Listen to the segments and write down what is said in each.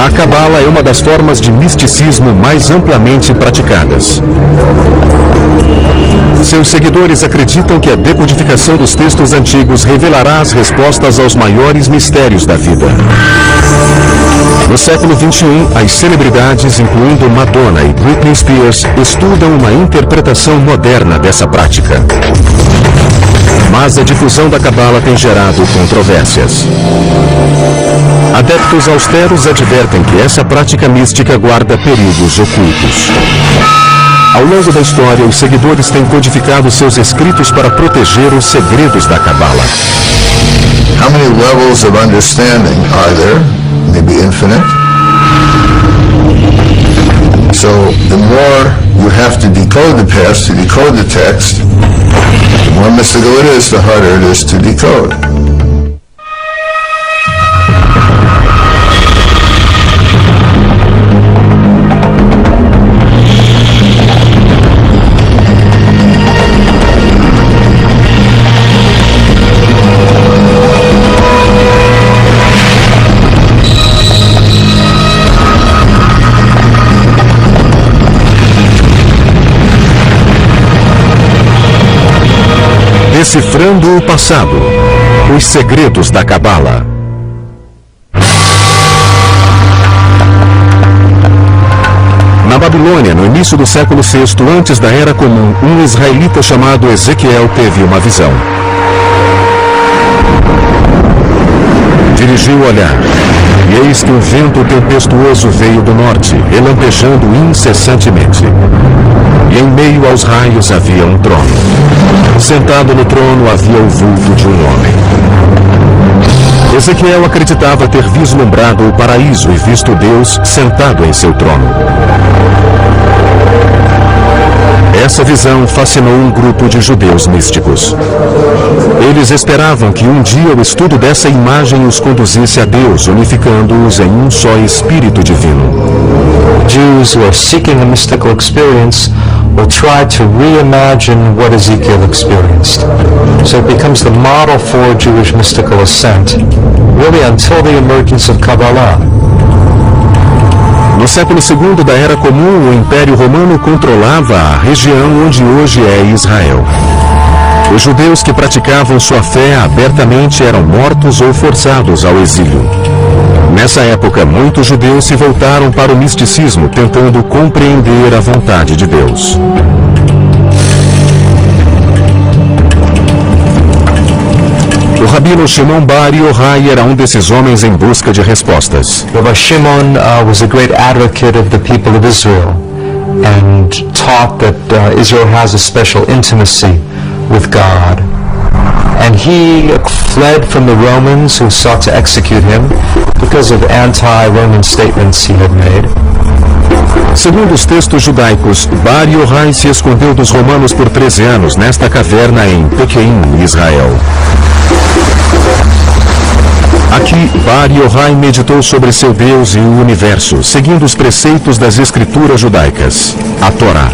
A Cabala é uma das formas de misticismo mais amplamente praticadas. Seus seguidores acreditam que a decodificação dos textos antigos revelará as respostas aos maiores mistérios da vida. No século XXI, as celebridades, incluindo Madonna e Britney Spears, estudam uma interpretação moderna dessa prática. Mas a difusão da Cabala tem gerado controvérsias. Adeptos austeros advertem que essa prática mística guarda perigos ocultos. Ao longo da história, os seguidores têm codificado seus escritos para proteger os segredos da Cabala. How many levels of understanding are there? Maybe infinite. So the more you have to decode the past to decode the text, the more mystical it is, the harder it is to decode. Decifrando o passado. Os segredos da Cabala. Na Babilônia, no início do século VI, antes da Era Comum, um israelita chamado Ezequiel teve uma visão. Dirigiu o olhar, e eis que um vento tempestuoso veio do norte, relampejando incessantemente. E em meio aos raios havia um trono. Sentado no trono havia o vulto de um homem. Ezequiel acreditava ter vislumbrado o paraíso e visto Deus sentado em seu trono. Essa visão fascinou um grupo de judeus místicos. Eles esperavam que um dia o estudo dessa imagem os conduzisse a Deus, unificando-os em um só Espírito Divino. Jews who are seeking a mystical experience will try to reimagine what Ezekiel experienced. So it becomes the model for Jewish mystical ascent, really until the emergence of Kabbalah. No século II da Era Comum, o Império Romano controlava a região onde hoje é Israel. Os judeus que praticavam sua fé abertamente eram mortos ou forçados ao exílio. Nessa época, muitos judeus se voltaram para o misticismo, tentando compreender a vontade de Deus. O rabino Shimon Bar Yochai era um desses homens em busca de respostas. Rabbi Shimon was a great advocate of the people of Israel and taught that Israel has a special intimacy with God. And he fled from the Romans who sought to execute him because of anti-Roman statements he had made. Segundo os textos judaicos, Bar Yochai se escondeu dos romanos por 13 anos nesta caverna em Pequim, Israel. Aqui, Bar Yochai meditou sobre seu Deus e o universo, seguindo os preceitos das escrituras judaicas, a Torá.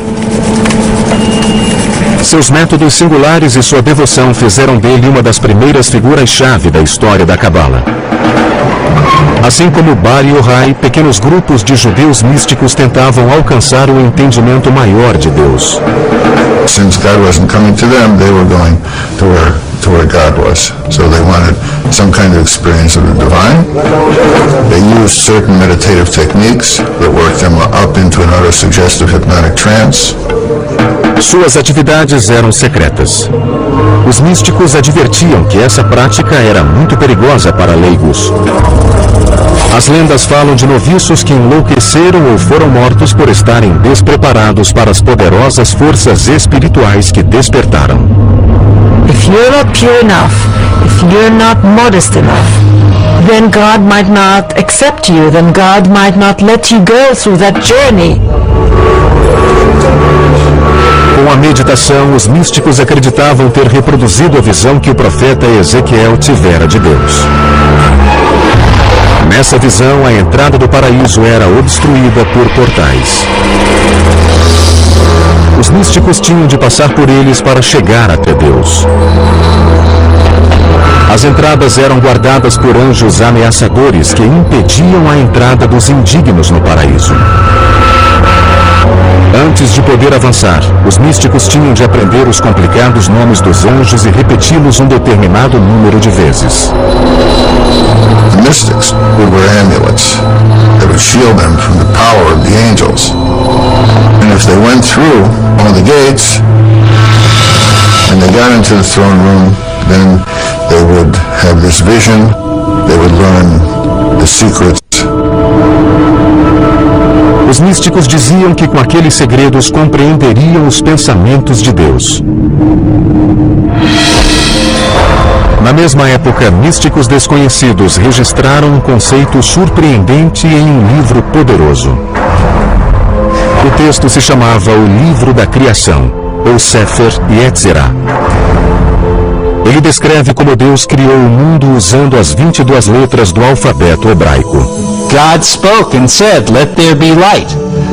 Seus métodos singulares e sua devoção fizeram dele uma das primeiras figuras-chave da história da Cabala. Assim como Bar Yochai, pequenos grupos de judeus místicos tentavam alcançar o entendimento maior de Deus. Since God wasn't coming to them, they were going to where God was. So they wanted some kind of experience of the divine. They used certain meditative techniques that worked them up into an auto-suggestive hypnotic trance. Suas atividades eram secretas. Os místicos advertiam que essa prática era muito perigosa para leigos. As lendas falam de noviços que enlouqueceram ou foram mortos por estarem despreparados para as poderosas forças espirituais que despertaram. If you're not pure enough, if you're not modest enough, then God might not accept you, then God might not let you go through that journey. Com a meditação, os místicos acreditavam ter reproduzido a visão que o profeta Ezequiel tivera de Deus. Nessa visão, a entrada do paraíso era obstruída por portais. Os místicos tinham de passar por eles para chegar até Deus. As entradas eram guardadas por anjos ameaçadores que impediam a entrada dos indignos no paraíso. Antes de poder avançar, os místicos tinham de aprender os complicados nomes dos anjos e repeti-los um determinado número de vezes. The mystics would wear amulets that would shield them from the power of the angels. And if they went through one of the gates and they got into the throne room, then they would have this vision, they would learn the secrets. Os místicos diziam que com aqueles segredos compreenderiam os pensamentos de Deus. Na mesma época, místicos desconhecidos registraram um conceito surpreendente em um livro poderoso. O texto se chamava o Livro da Criação, ou Sefer Yetzirah. Ele descreve como Deus criou o mundo usando as 22 letras do alfabeto hebraico. God spoke and said, "Let there be light."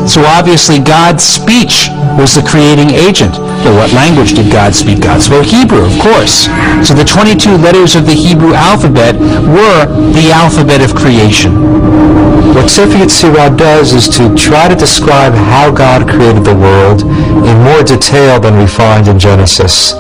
So obviously God's speech was the creating agent. But what language did God speak? God spoke Hebrew, of course. So the 22 letters of the Hebrew alphabet were the alphabet of creation. What Sefer Yetzirah does is to try to describe how God created the world in more detail than we find in Genesis.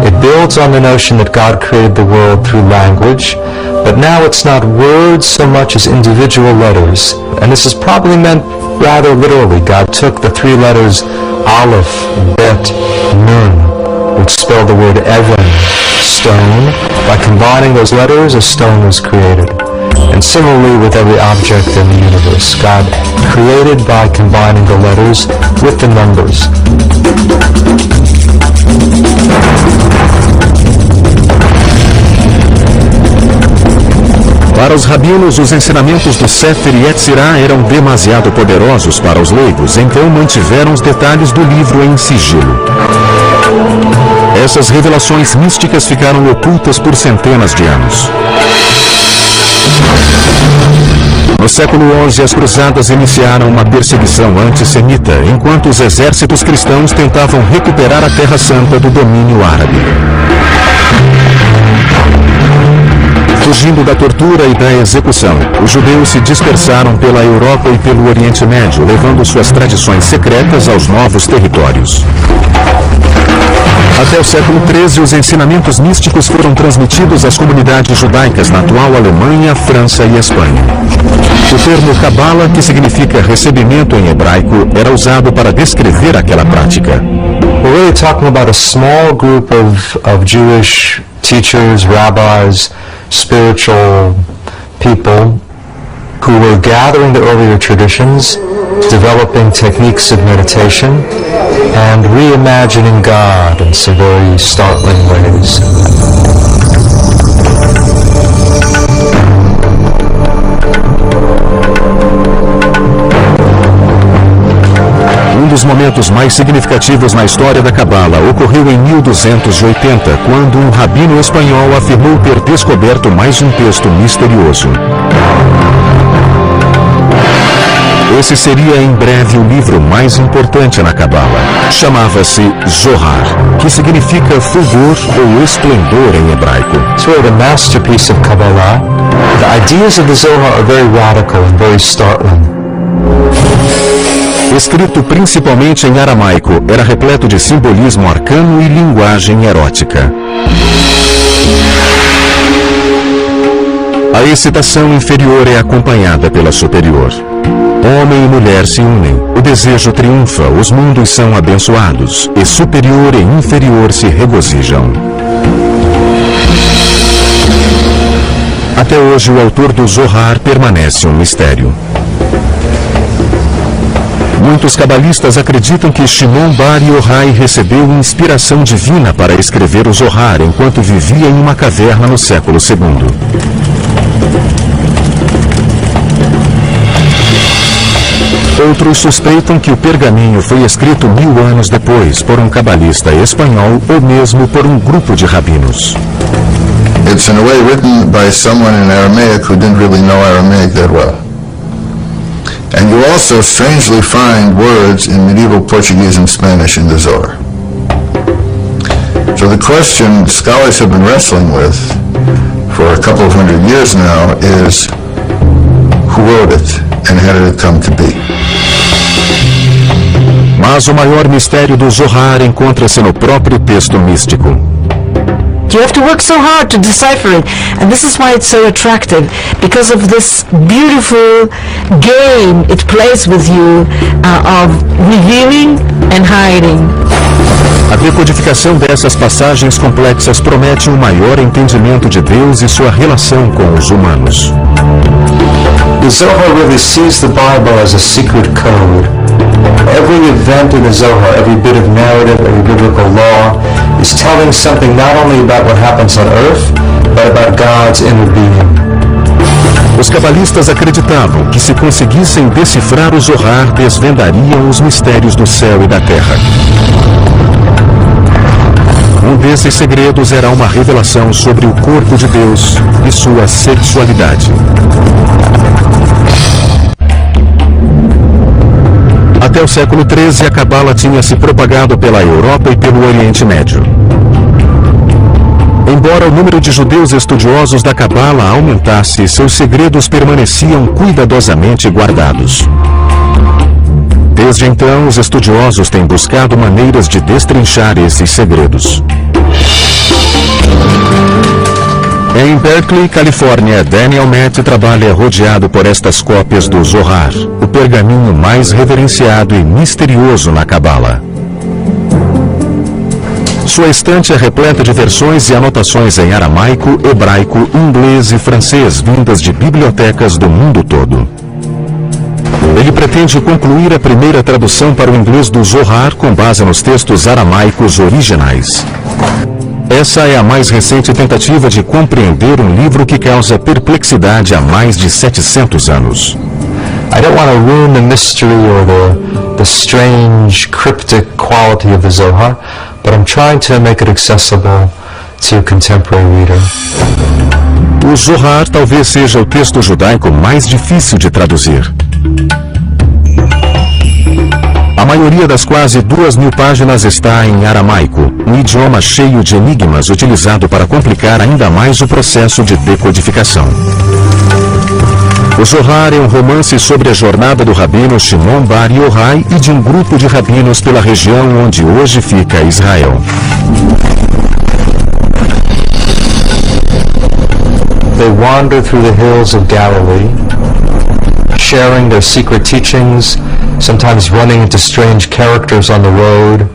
It builds on the notion that God created the world through language, but now it's not words so much as individual letters. And this is probably meant rather literally. God took the three letters Aleph, Bet, Nun, which spell the word Even, stone. By combining those letters, a stone was created. And similarly with every object in the universe, God created by combining the letters with the numbers. Para os rabinos, os ensinamentos do Sefer Yetzirah eram demasiado poderosos para os leigos, então mantiveram os detalhes do livro em sigilo. Essas revelações místicas ficaram ocultas por centenas de anos. No século XI, as cruzadas iniciaram uma perseguição antissemita, enquanto os exércitos cristãos tentavam recuperar a Terra Santa do domínio árabe. Fugindo da tortura e da execução, os judeus se dispersaram pela Europa e pelo Oriente Médio, levando suas tradições secretas aos novos territórios. Até o século XIII, os ensinamentos místicos foram transmitidos às comunidades judaicas na atual Alemanha, França e Espanha. O termo Kabbalah, que significa recebimento em hebraico, era usado para descrever aquela prática. We're really talking about a small group of Jewish teachers, rabbis, spiritual people who were gathering the earlier traditions, developing techniques of meditation, and reimagining God in some very startling ways. Um dos momentos mais significativos na história da Cabala ocorreu em 1280, quando um rabino espanhol afirmou ter descoberto mais um texto misterioso. Esse seria em breve o livro mais importante na Cabala. Chamava-se Zohar, que significa fulgor ou esplendor em hebraico. It's really the masterpiece of Kabbalah. The ideas of the Zohar are very radical and very startling. Escrito principalmente em aramaico, era repleto de simbolismo arcano e linguagem erótica. A excitação inferior é acompanhada pela superior. Homem e mulher se unem, o desejo triunfa, os mundos são abençoados, e superior e inferior se regozijam. Até hoje, o autor do Zohar permanece um mistério. Muitos cabalistas acreditam que Shimon Bar Yochai recebeu inspiração divina para escrever o Zohar enquanto vivia em uma caverna no século II. Outros suspeitam que o pergaminho foi escrito 1000 anos depois por um cabalista espanhol ou mesmo por um grupo de rabinos. It's in a way written by someone in Aramaic who didn't really know Aramaic that well. And you also strangely find words in medieval Portuguese and Spanish in the Zohar. So the question scholars have been wrestling with for a couple of hundred years now is who wrote it and how did it come to be. Mas o maior mistério do Zohar encontra-se no próprio texto místico. You have to work so hard to decipher it, and this is why it's so attractive, because of this beautiful game it plays with you of revealing and hiding. A decodificação dessas passagens complexas promete um maior entendimento de Deus e sua relação com os humanos. The Zohar really sees the Bible as a secret code. Every event in the Zohar, every bit of narrative, every biblical law is telling something not only about what happens on earth, but about God's inner being. Os cabalistas acreditavam que se conseguissem decifrar o Zohar, desvendariam os mistérios do céu e da terra. Um desses segredos era uma revelação sobre o corpo de Deus e sua sexualidade. Até o século XIII, a Cabala tinha se propagado pela Europa e pelo Oriente Médio. Embora o número de judeus estudiosos da Cabala aumentasse, seus segredos permaneciam cuidadosamente guardados. Desde então, os estudiosos têm buscado maneiras de destrinchar esses segredos. Em Berkeley, Califórnia, Daniel Matt trabalha rodeado por estas cópias do Zohar, o pergaminho mais reverenciado e misterioso na Cabala. Sua estante é repleta de versões e anotações em aramaico, hebraico, inglês e francês vindas de bibliotecas do mundo todo. Ele pretende concluir a primeira tradução para o inglês do Zohar com base nos textos aramaicos originais. Essa é a mais recente tentativa de compreender um livro que causa perplexidade há mais de 700 anos. I don't want to ruin the mystery or the strange, cryptic quality of the Zohar, but I'm trying to make it accessible to a contemporary reader. O Zohar talvez seja o texto judaico mais difícil de traduzir. A maioria das quase 2.000 páginas está em aramaico, um idioma cheio de enigmas utilizado para complicar ainda mais o processo de decodificação. O Zohar é um romance sobre a jornada do rabino Shimon Bar Yochai e de um grupo de rabinos pela região onde hoje fica Israel. They wander through the hills of Galilee, sharing their secret teachings, sometimes running into strange characters on the road.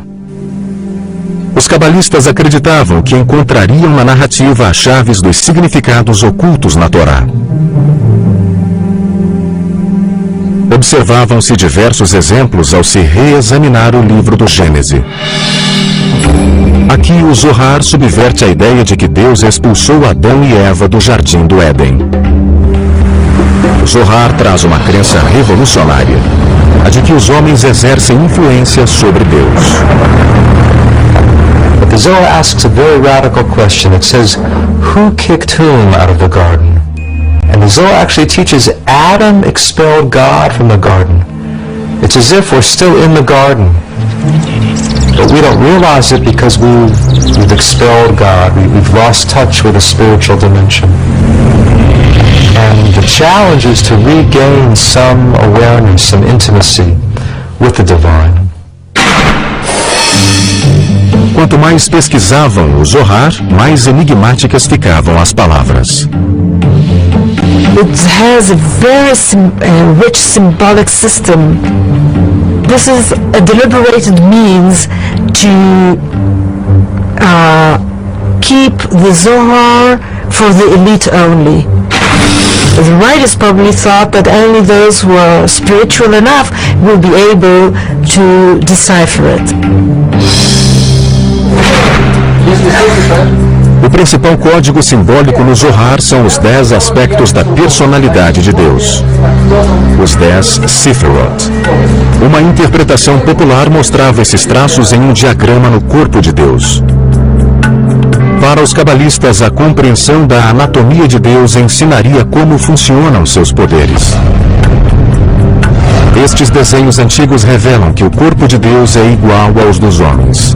Os cabalistas acreditavam que encontrariam na narrativa as chaves dos significados ocultos na Torá. Observavam-se diversos exemplos ao se reexaminar o livro do Gênesis. Aqui o Zohar subverte a ideia de que Deus expulsou Adão e Eva do jardim do Éden. O Zohar traz uma crença revolucionária, a de que os homens exercem influência sobre Deus. But the Zohar asks a very radical question. It says, who kicked whom out of the garden? And the Zohar actually teaches Adam expelled God from the garden. It's as if we're still in the garden, but we don't realize it because we've expelled God. We've lost touch with a spiritual dimension. And the challenge is to regain some awareness, some intimacy with the divine. Quanto mais pesquisavam o Zohar, mais enigmáticas ficavam as palavras. It has a very rich symbolic system. This is a deliberated means to keep the Zohar for the elite only. The writers probably thought that only those who are spiritual enough will be able to decipher it. O principal código simbólico no Zohar são os 10 aspectos da personalidade de Deus. Os 10 Sefirot. Uma interpretação popular mostrava esses traços em um diagrama no corpo de Deus. Para os cabalistas, a compreensão da anatomia de Deus ensinaria como funcionam seus poderes. Estes desenhos antigos revelam que o corpo de Deus é igual aos dos homens.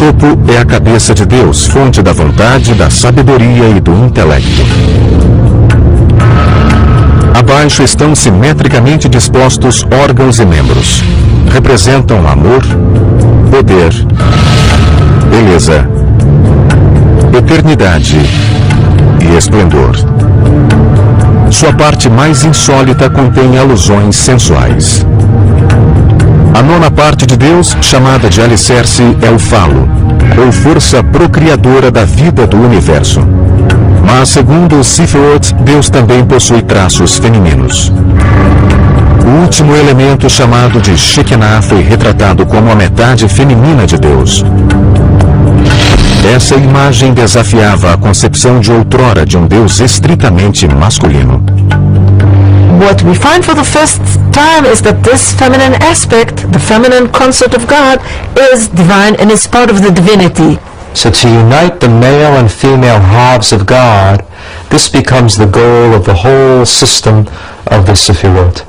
topo é a cabeça de Deus, fonte da vontade, da sabedoria e do intelecto. Abaixo estão simetricamente dispostos órgãos e membros. Representam amor, poder, beleza, eternidade e esplendor. Sua parte mais insólita contém alusões sensuais. A nona parte de Deus, chamada de alicerce, é o falo, ou força procriadora da vida do universo. Mas, segundo o Sifirot, Deus também possui traços femininos. O último elemento, chamado de Shekinah, foi retratado como a metade feminina de Deus. Essa imagem desafiava a concepção de outrora de um Deus estritamente masculino. What we find for the first time is that this feminine aspect, the feminine concept of God, is divine and is part of the divinity. So to unite the male and female halves of God, this becomes the goal of the whole system of the Sefirot.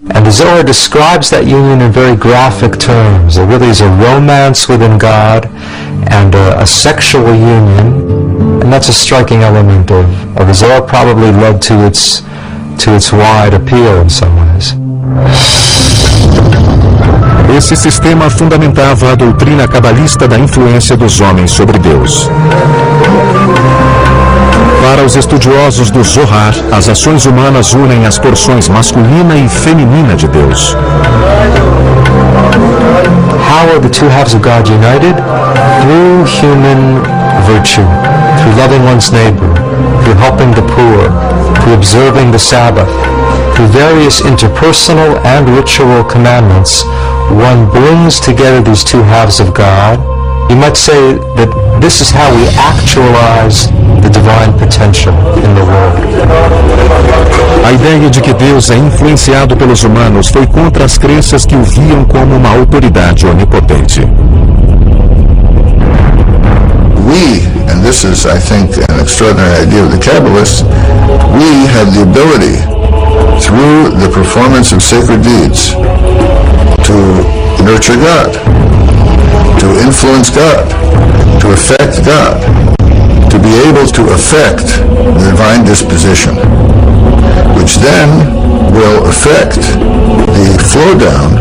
And the Zohar describes that union in very graphic terms. There really is a romance within God and a sexual union, and that's a striking element of the Zohar, probably led to its wide appeal in some ways. Esse sistema fundamentava a doutrina cabalista da influência dos homens sobre Deus. Para os estudiosos do Zohar, as ações humanas unem as porções masculina e feminina de Deus. How are the two halves of God united? Through human virtue, through loving one's neighbor, through helping the poor, through observing the Sabbath, through various interpersonal and ritual commandments. One brings together these two halves of God. You might say that this is how we actualize the divine potential in the world. A ideia de que Deus é influenciado pelos humanos foi contra as crenças que o viam como uma autoridade onipotente. We, and this is, I think, an extraordinary idea of the Kabbalists, we have the ability, through the performance of sacred deeds, to nurture God, to influence God, to affect God, to be able to affect the divine disposition, which then will affect the flow down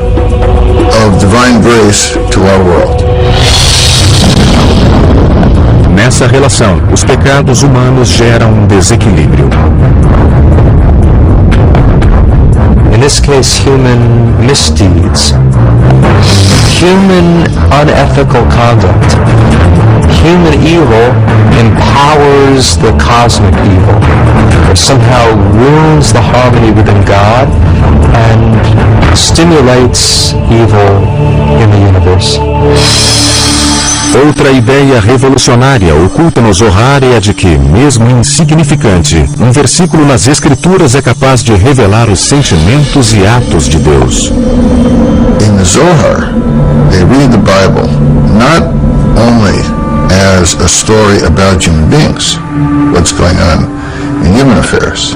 of divine grace to our world. Nessa relação, os pecados humanos geram um desequilíbrio. In this case, human misdeeds, human unethical conduct, human evil empowers the cosmic evil, or somehow ruins the harmony within God and stimulates evil in the universe. Outra ideia revolucionária oculta no Zohar é a de que, mesmo insignificante, um versículo nas Escrituras é capaz de revelar os sentimentos e atos de Deus. In the Zohar, they read the Bible not only as a story about human beings, what's going on in human affairs,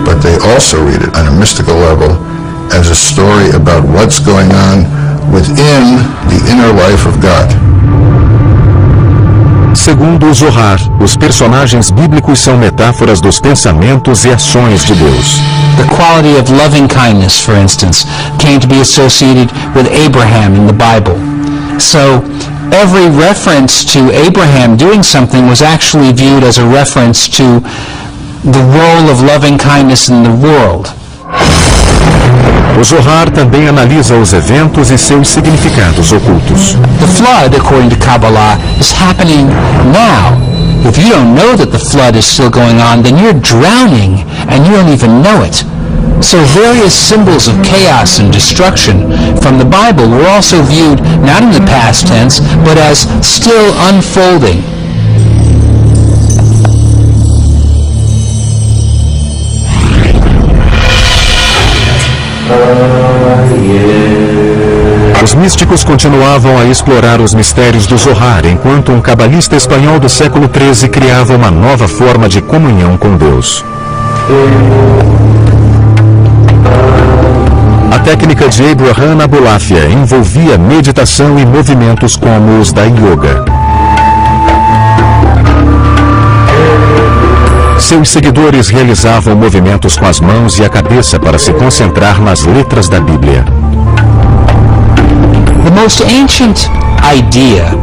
but they also read it on a mystical level as a story about what's going on within the inner life of God. Segundo o Zohar, os personagens bíblicos são metáforas dos pensamentos e ações de Deus. The quality of loving kindness, for instance, came to be associated with Abraham in the Bible. So, every reference to Abraham doing something was actually viewed as a reference to the role of loving kindness in the world. O Zohar também analisa os eventos e seus significados ocultos. The flood, according to Kabbalah, is happening now. If you don't know that the flood is still going on, then you're drowning and you don't even know it. So various symbols of chaos and destruction from the Bible were also viewed not in the past tense, but as still unfolding. Os místicos continuavam a explorar os mistérios do Zohar, enquanto um cabalista espanhol do século XIII criava uma nova forma de comunhão com Deus. A técnica de Abraham Abulafia envolvia meditação e movimentos como os da yoga. Seus seguidores realizavam movimentos com as mãos e a cabeça para se concentrar nas letras da Bíblia. The most ancient idea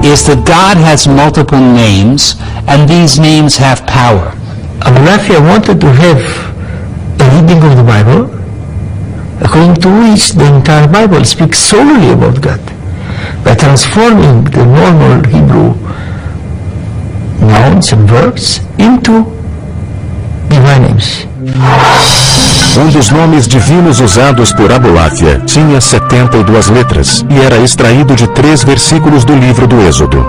is that God has multiple names and these names have power. Abulafia wanted to have a reading of the Bible according to which the entire Bible speaks solely about God, by transforming the normal Hebrew nouns and verbs into divine names. Um dos nomes divinos usados por Abulafia tinha 72 letras e era extraído de 3 versículos do livro do Êxodo.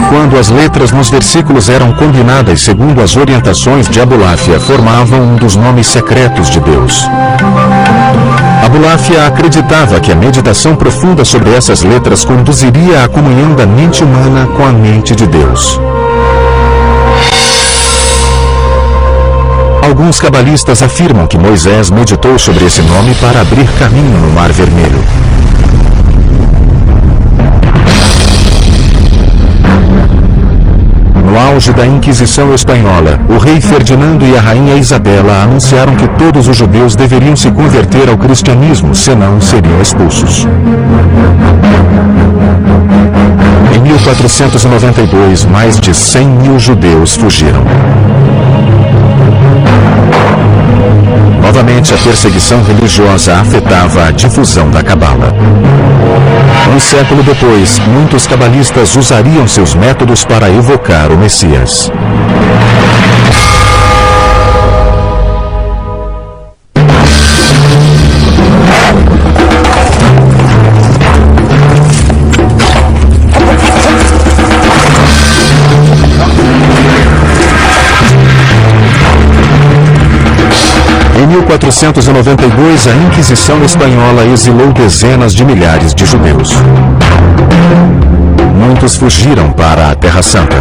Quando as letras nos versículos eram combinadas segundo as orientações de Abulafia, formavam um dos nomes secretos de Deus. Abulafia acreditava que a meditação profunda sobre essas letras conduziria à comunhão da mente humana com a mente de Deus. Alguns cabalistas afirmam que Moisés meditou sobre esse nome para abrir caminho no Mar Vermelho. No auge da Inquisição Espanhola, o rei Ferdinando e a rainha Isabela anunciaram que todos os judeus deveriam se converter ao cristianismo, senão seriam expulsos. Em 1492, mais de 100 mil judeus fugiram. Novamente, a perseguição religiosa afetava a difusão da cabala. Um século depois, muitos cabalistas usariam seus métodos para evocar o Messias. Em 1492, a Inquisição Espanhola exilou dezenas de milhares de judeus. Muitos fugiram para a Terra Santa.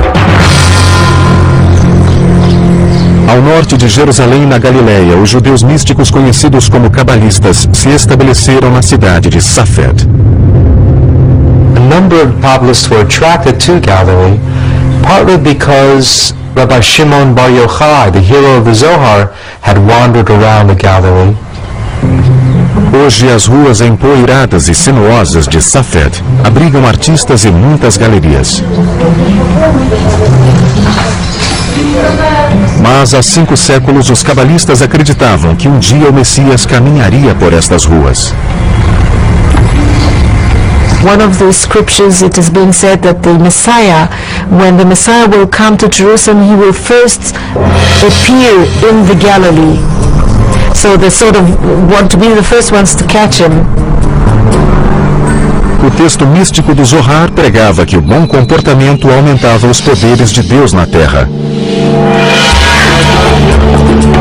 Ao norte de Jerusalém, na Galileia, os judeus místicos conhecidos como cabalistas se estabeleceram na cidade de Safed. A number of Kabbalists were attracted to Galilee, partly because Rabbi Shimon Bar Yochai, the hero of the Zohar, had wandered around the Galilee. Hoje, as ruas empoeiradas e sinuosas de Safed abrigam artistas e muitas galerias. Mas há 5 séculos, os cabalistas acreditavam que um dia o Messias caminharia por estas ruas. One of the scriptures, it is being said that the Messiah, when the Messiah will come to Jerusalem, he will first appear in the Galilee. So they sort of want to be the first ones to catch him. O texto místico do Zohar pregava que o bom comportamento aumentava os poderes de Deus na terra.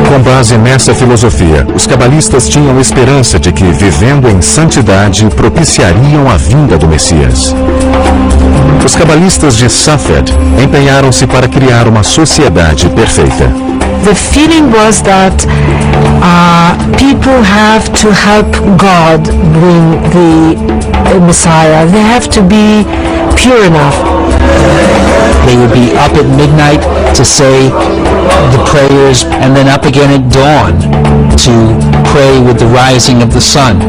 Com base nessa filosofia, os cabalistas tinham esperança de que, vivendo em santidade, propiciariam a vinda do Messias. Os cabalistas de Safed empenharam-se para criar uma sociedade perfeita. The feeling was that people have to help God bring the Messiah. They have to be pure enough. They would be up at midnight to say the prayers and then up again at dawn to pray with the rising of the sun.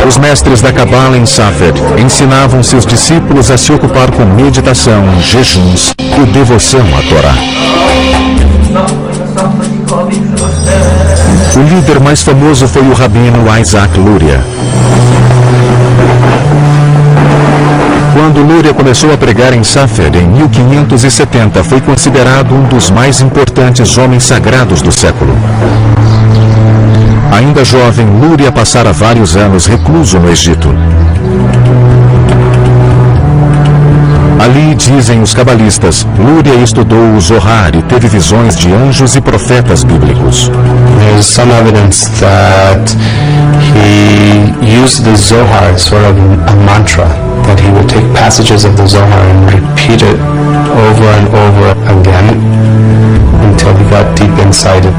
Os mestres da Cabala em Safed ensinavam seus discípulos a se ocupar com meditação, jejuns e devoção à Torá. O líder mais famoso foi o rabino Isaac Luria. Quando Luria começou a pregar em Safed em 1570, foi considerado um dos mais importantes homens sagrados do século. Ainda jovem, Luria passara vários anos recluso no Egito. Ali, dizem os cabalistas, Luria estudou o Zohar e teve visões de anjos e profetas bíblicos. There's some evidence that he used the Zohar as sort of a mantra. that he would take passages of the Zohar and repeat it over and over again until he got deep inside it.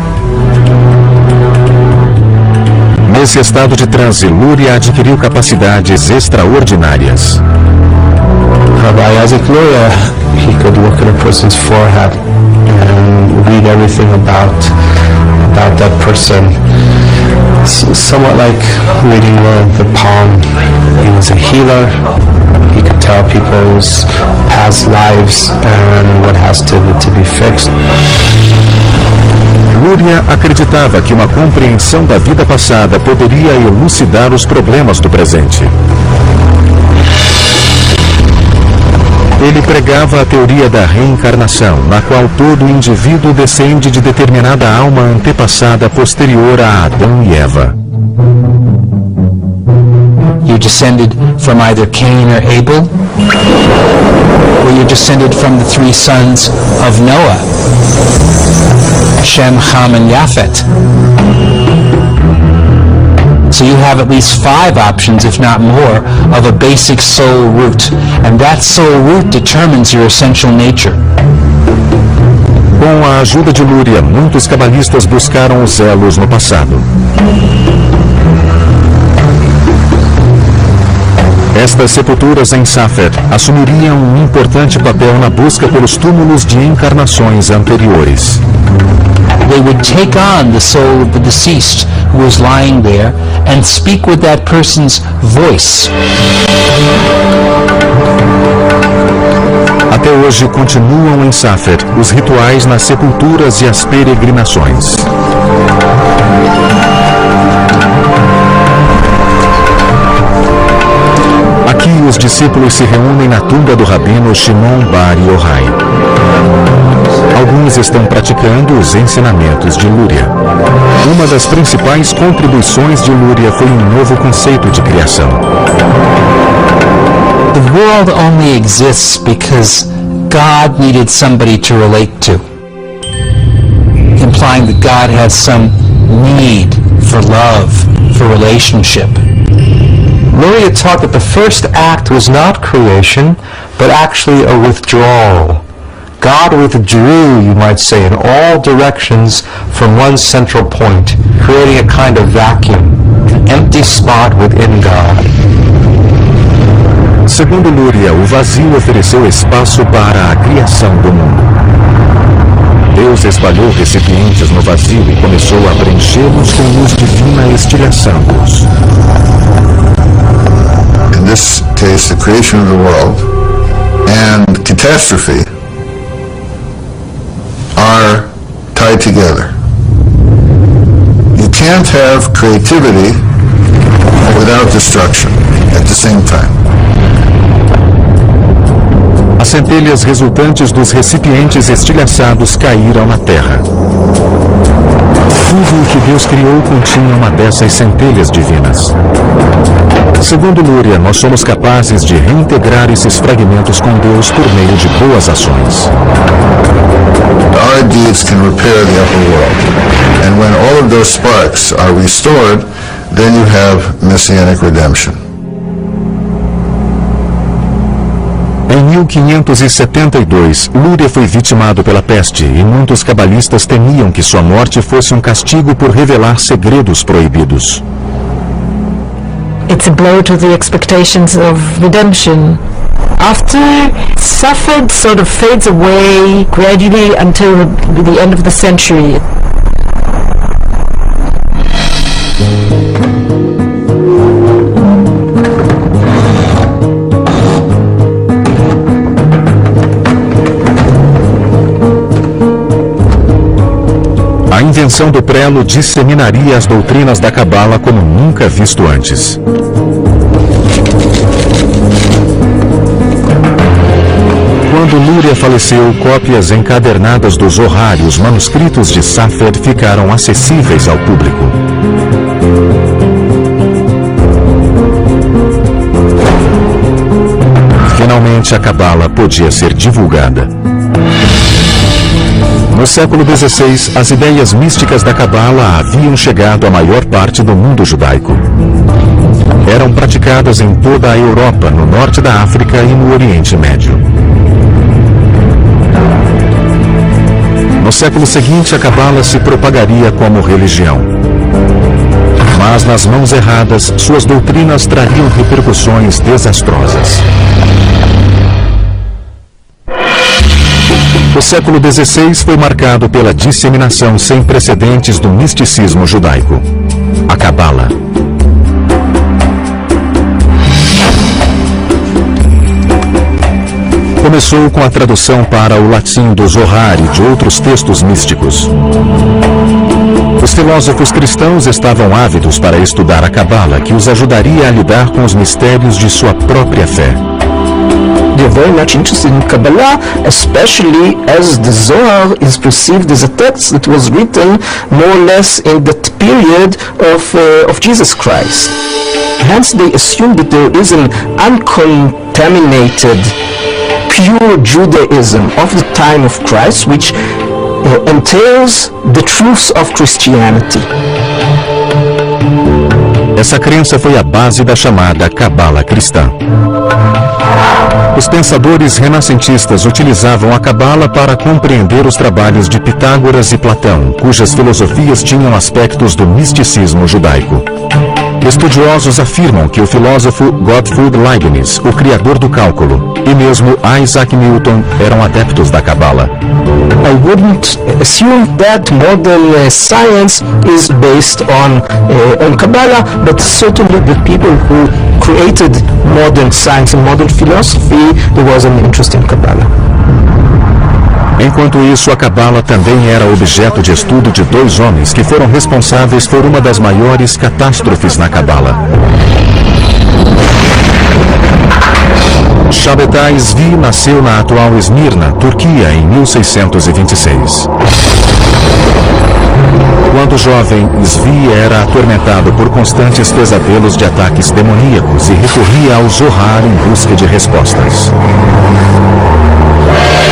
Nesse estado de transe, Luria adquiriu capacidades extraordinárias. Rabbi Isaac Luria, he could look at a person's forehead and read everything about that person, somewhat like reading the palm. He was a healer. He could tell people's past lives and what has to be fixed. Luria acreditava que uma compreensão da vida passada poderia elucidar os problemas do presente. Ele pregava a teoria da reencarnação, na qual todo indivíduo descende de determinada alma antepassada posterior a Adão e Eva. You descended from either Cain or Abel, or you descended from the three sons of Noah, Shem, Ham, and Japhet. So you have at least 5 options, if not more, of a basic soul root. And that soul root determines your essential nature. Com a ajuda de Luria, muitos cabalistas buscaram os elos no passado. Estas sepulturas em Safed assumiriam um importante papel na busca pelos túmulos de encarnações anteriores. They would take on the soul of the deceased who was lying there and speak with that person's voice. Até hoje continuam em Safed os rituais nas sepulturas e as peregrinações. Aqui os discípulos se reúnem na tumba do rabino Shimon Bar Yochai. Alguns estão praticando os ensinamentos de Luria. Uma das principais contribuições de Luria foi um novo conceito de criação. The world only exists because God needed somebody to relate to, implying that God has some need for love, for relationship. Luria taught that the first act was not creation, but actually a withdrawal. God withdrew, you might say, in all directions from one central point, creating a kind of vacuum, an empty spot within God. Segundo Luria, o vazio ofereceu espaço para a criação do mundo. Deus espalhou recipientes no vazio e começou a preenchê-los com luz divina, estilhaçando-os. In this case, the creation of the world and catastrophe are tied together. You can't have creativity without destruction at the same time. As centelhas resultantes dos recipientes estilhaçados caíram na terra. Tudo o que Deus criou continha uma dessas centelhas divinas. Segundo Luria, nós somos capazes de reintegrar esses fragmentos com Deus por meio de boas ações. Our deeds can repair the upper world. And when all of those sparks are restored, then you have messianic redemption. Em 1572, Luria foi vitimado pela peste e muitos cabalistas temiam que sua morte fosse um castigo por revelar segredos proibidos. It's a blow to the expectations of redemption. After Safed sort of fades away gradually until the end of the century. A invenção do prelo disseminaria as doutrinas da Cabala como nunca visto antes. Quando Luria faleceu, cópias encadernadas do Zohar e os manuscritos de Safed ficaram acessíveis ao público. Finalmente a Cabala podia ser divulgada. No século XVI, as ideias místicas da Cabala haviam chegado à maior parte do mundo judaico. eram praticadas em toda a Europa, no norte da África e no Oriente Médio. No século seguinte, a Cabala se propagaria como religião. Mas nas mãos erradas, suas doutrinas trariam repercussões desastrosas. O século XVI foi marcado pela disseminação sem precedentes do misticismo judaico, a Cabala. Começou com a tradução para o latim do Zohar e de outros textos místicos. Os filósofos cristãos estavam ávidos para estudar a Cabala, que os ajudaria a lidar com os mistérios de sua própria fé. They're very much interested in Kabbalah, especially as the Zohar is perceived as a text that was written more or less in that period of Jesus Christ. Hence they assume that there is an uncontaminated, pure Judaism of the time of Christ, which entails the truths of Christianity. Essa crença foi a base da chamada Cabala cristã. Os pensadores renascentistas utilizavam a Cabala para compreender os trabalhos de Pitágoras e Platão, cujas filosofias tinham aspectos do misticismo judaico. Estudiosos afirmam que o filósofo Gottfried Leibniz, o criador do cálculo, e mesmo Isaac Newton eram adeptos da Cabala. I wouldn't assume that modern science is based on Kabbalah, but certainly the people who created modern science and modern philosophy, there was an interest in Kabbalah. Enquanto isso, a Cabala também era objeto de estudo de dois homens que foram responsáveis por uma das maiores catástrofes na Cabala. Shabtai Zvi nasceu na atual Esmirna, Turquia, em 1626. Quando jovem, Zvi era atormentado por constantes pesadelos de ataques demoníacos e recorria ao Zohar em busca de respostas.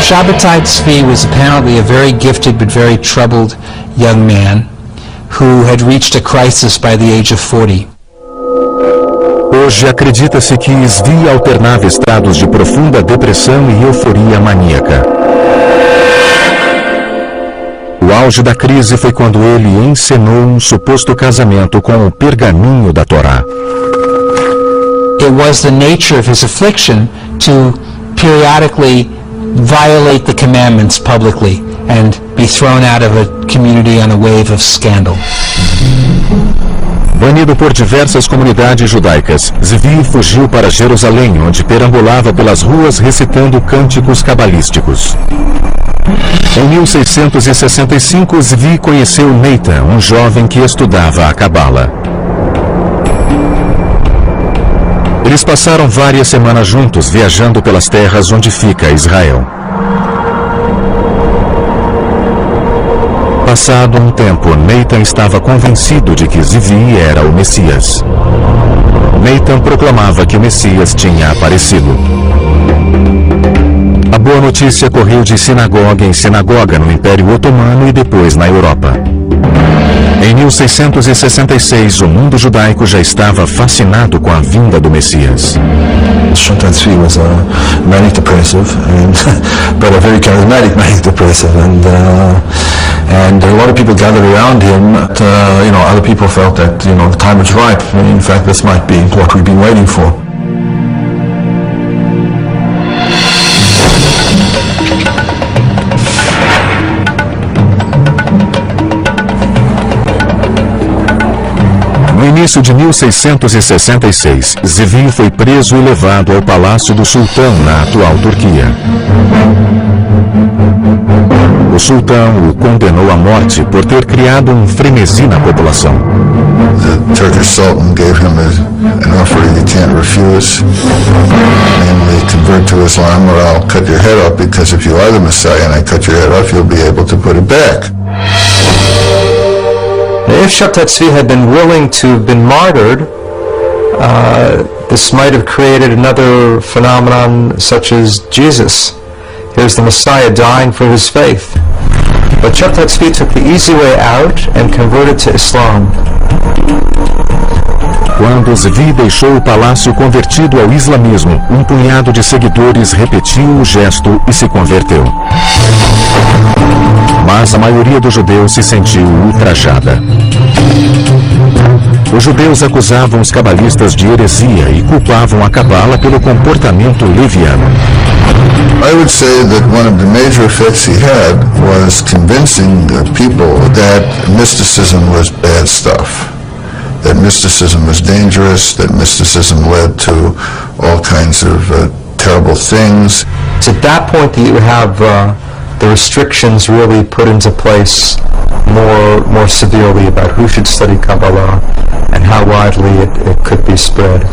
Shabtai Tzvi was apparently a very gifted but very troubled young man who had reached a crisis by the age of 40. Hoje acredita-se que Zvi alternava estados de profunda depressão e euforia maníaca. O auge da crise foi quando ele encenou um suposto casamento com o pergaminho da Torá. It was the nature of his affliction to periodically violate the commandments publicly and be thrown out of a community on a wave of scandal. Banido por diversas comunidades judaicas, Zvi fugiu para Jerusalém, onde perambulava pelas ruas recitando cânticos cabalísticos. Em 1665, Zvi conheceu Nathan, um jovem que estudava a Cabala. Eles passaram várias semanas juntos, viajando pelas terras onde fica Israel. Passado um tempo, Nathan estava convencido de que Zvi era o Messias. Nathan proclamava que o Messias tinha aparecido. A boa notícia correu de sinagoga em sinagoga no Império Otomano e depois na Europa. Em 1666, o mundo judaico já estava fascinado com a vinda do Messias. Shabtai Tzvi was a manic depressive, but a very charismatic manic depressive, and a lot of people gathered around him. Other people felt that the time was ripe. In fact, this might be what we've been waiting for. No início de 1666, Zvi foi preso e levado ao palácio do sultão na atual Turquia. O sultão o condenou à morte por ter criado um frenesi na população. The Turkish Sultan gave him an offer he can't refuse, namely convert to Islam or I'll cut your head off, because if you are the Messiah and I cut your head off, you'll be able to put it back. If Shabtai Tzvi had been willing to have been martyred, this might have created another phenomenon such as Jesus. Here's the Messiah dying for his faith. But Shabtai Tzvi took the easy way out and converted to Islam. Quando Zvi deixou o palácio convertido ao islamismo, um punhado de seguidores repetiu o gesto e se converteu. Mas a maioria dos judeus se sentiu ultrajada. Os judeus acusavam os cabalistas de heresia e culpavam a Cabala pelo comportamento leviano. I would say that one of the major effects he had was convincing the people that mysticism was bad stuff, that mysticism was dangerous, that mysticism led to all kinds of terrible things. It's at that point that you have the restrictions really put into place more severely about who should study Kabbalah and how widely it could be spread.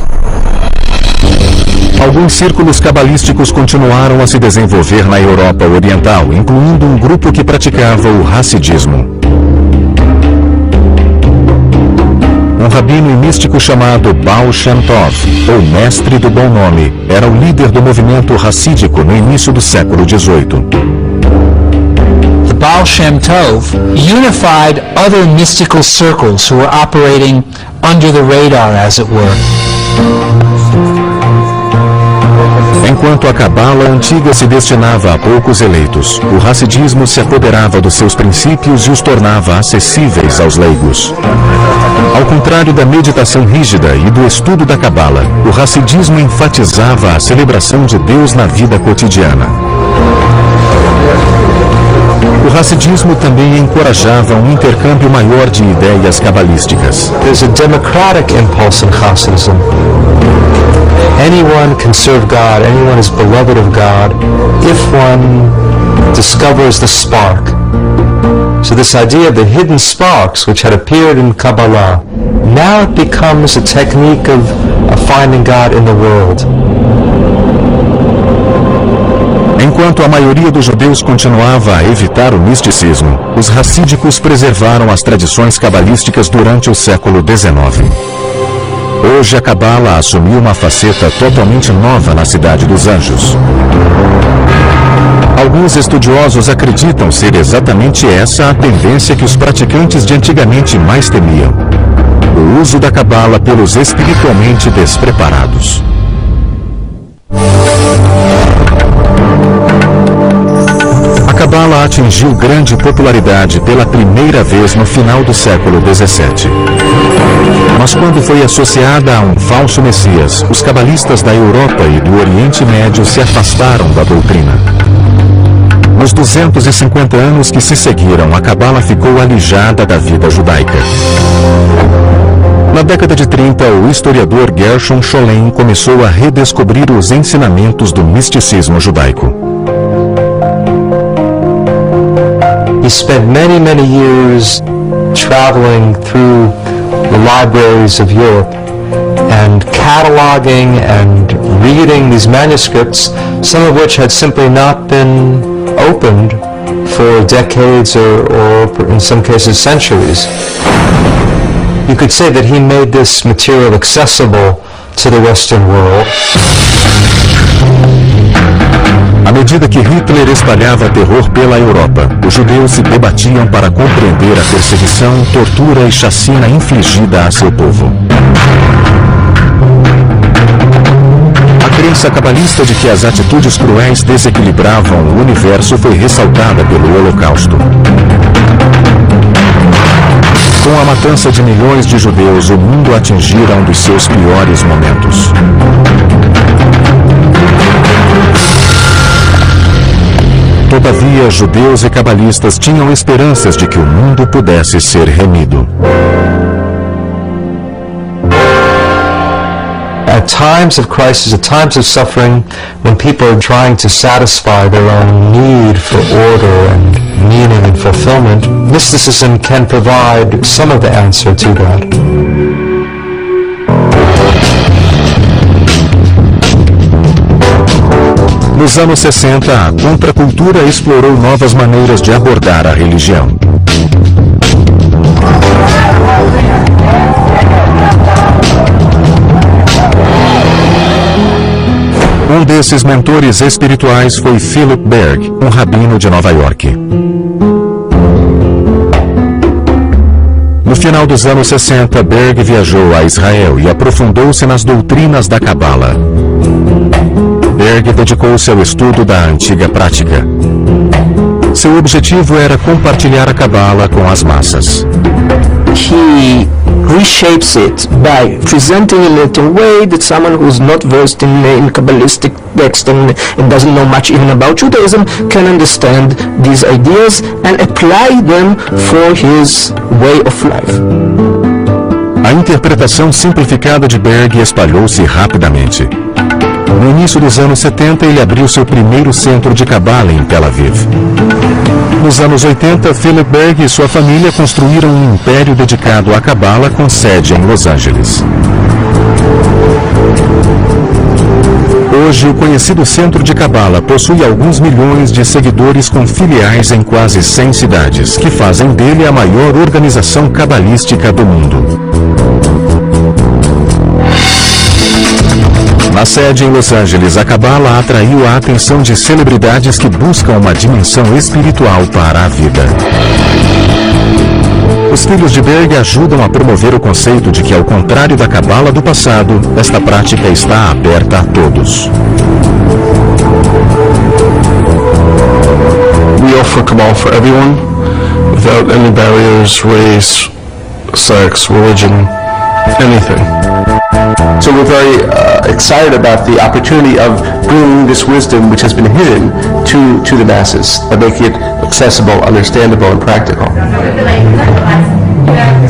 Alguns círculos cabalísticos continuaram a se desenvolver na Europa Oriental, incluindo um grupo que praticava o Hassidismo. Um rabino e místico chamado Baal Shem Tov, ou Mestre do Bom Nome, era o líder do movimento hassídico no início do século XVIII. The Baal Shem Tov unified other mystical circles who were operating under the radar, as it were. Enquanto a Cabala antiga se destinava a poucos eleitos, o Hassidismo se apoderava dos seus princípios e os tornava acessíveis aos leigos. Ao contrário da meditação rígida e do estudo da Cabala, o Hassidismo enfatizava a celebração de Deus na vida cotidiana. O Hassidismo também encorajava um intercâmbio maior de ideias cabalísticas. There's a democratic impulse in Hasidism. Anyone can serve God, anyone is beloved of God, if one discovers the spark. So this idea of the hidden sparks, which had appeared in Kabbalah, now it becomes a technique of finding God in the world. Enquanto a maioria dos judeus continuava a evitar o misticismo, os hassídicos preservaram as tradições cabalísticas durante o século XIX. Hoje a Cabala assumiu uma faceta totalmente nova na Cidade dos Anjos. Alguns estudiosos acreditam ser exatamente essa a tendência que os praticantes de antigamente mais temiam: o uso da Cabala pelos espiritualmente despreparados. A Cabala atingiu grande popularidade pela primeira vez no final do século XVII. Mas quando foi associada a um falso Messias, os cabalistas da Europa e do Oriente Médio se afastaram da doutrina. Nos 250 anos que se seguiram, a Cabala ficou alijada da vida judaica. Na década de 30, o historiador Gershon Scholem começou a redescobrir os ensinamentos do misticismo judaico. He spent many years traveling through the libraries of Europe and cataloging and reading these manuscripts, some of which had simply not been opened for decades or in some cases centuries. You could say that he made this material accessible to the Western world. À medida que Hitler espalhava terror pela Europa, os judeus se debatiam para compreender a perseguição, tortura e chacina infligida a seu povo. A crença cabalista de que as atitudes cruéis desequilibravam o universo foi ressaltada pelo Holocausto. Com a matança de milhões de judeus, o mundo atingira um dos seus piores momentos. Todavia, judeus e cabalistas tinham esperanças de que o mundo pudesse ser remido. At times of crisis, at times of suffering, when people are trying to satisfy their own need for order and meaning and fulfillment, mysticism can provide some of the answer to that. Nos anos 60, a contracultura explorou novas maneiras de abordar a religião. Um desses mentores espirituais foi Philip Berg, um rabino de Nova York. No final dos anos 60, Berg viajou a Israel e aprofundou-se nas doutrinas da Cabala. Berg dedicou-se ao estudo da antiga prática. Seu objetivo era compartilhar a Cabala com as massas. He reshapes it by presenting it in a way that someone who's not versed in Kabbalistic text and doesn't know much even about Judaism can understand these ideas and apply them for his way of life. A interpretação simplificada de Berg espalhou-se rapidamente. No início dos anos 70, ele abriu seu primeiro centro de Cabala em Tel Aviv. Nos anos 80, Philip Berg e sua família construíram um império dedicado à Cabala com sede em Los Angeles. Hoje, o conhecido Centro de Cabala possui alguns milhões de seguidores com filiais em quase 100 cidades, que fazem dele a maior organização cabalística do mundo. Na sede em Los Angeles, a Cabala atraiu a atenção de celebridades que buscam uma dimensão espiritual para a vida. Os filhos de Berg ajudam a promover o conceito de que, ao contrário da Cabala do passado, esta prática está aberta a todos. We offer Kabbalah for everyone, without any barriers, race, sex, religion, anything. So we're very excited about the opportunity of bringing this wisdom, which has been hidden, to the masses, and making it accessible, understandable, and practical.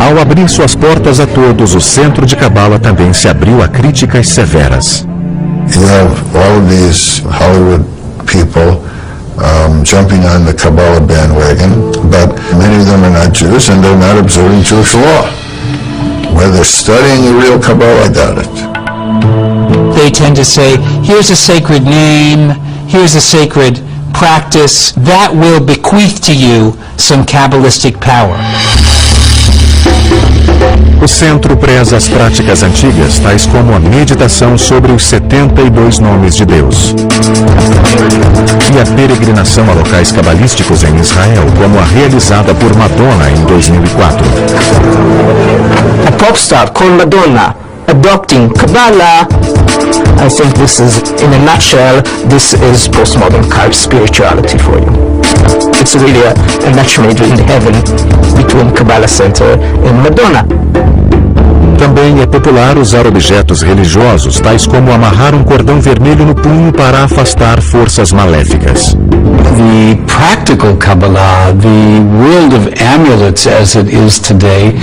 Ao abrir suas portas a todos, o Centro de Cabala também se abriu a críticas severas. You have all of these Hollywood people jumping on the Kabbalah bandwagon, but many of them are not Jews and they're not observing Jewish law. Whether they're studying the real Kabbalah, I doubt it. They tend to say, here's a sacred name, here's a sacred practice, that will bequeath to you some Kabbalistic power. O centro preza as práticas antigas, tais como a meditação sobre os 72 nomes de Deus e a peregrinação a locais cabalísticos em Israel, como a realizada por Madonna em 2004. A pop star called Madonna adopting Kabbalah. I think this is, in a nutshell, this is postmodern spirituality for you. It's really a match made in heaven between Kabbalah Center and Madonna. Também é popular usar objetos religiosos, tais como amarrar um cordão vermelho no punho para afastar forças maléficas. The practical Kabbalah, the world of amulets as it is today,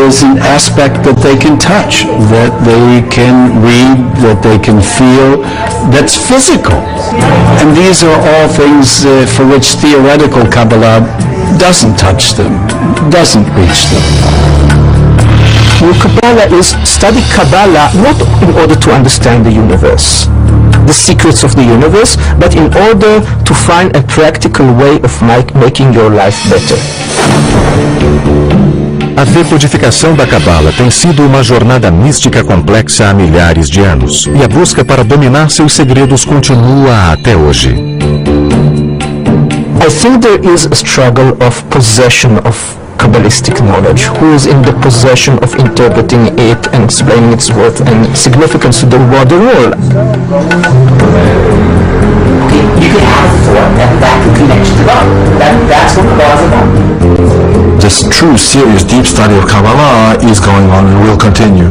is an aspect that they can touch, that they can read, that they can feel, that's physical. And these are all things for which theoretical Kabbalah doesn't touch them, doesn't reach them. Well, Kabbalah is study Kabbalah not in order to understand the universe, the secrets of the universe, but in order to find a practical way of making your life better. A decodificação da Cabala tem sido uma jornada mística complexa há milhares de anos, e a busca para dominar seus segredos continua até hoje. I think there is a struggle of possession of Kabbalistic knowledge, who is in the possession of interpreting it and explaining its worth and significance to the wider world. You can have a thought that can connect you to God. That's what Kabbalah is about. This true, serious, deep study of Kabbalah is going on and will continue.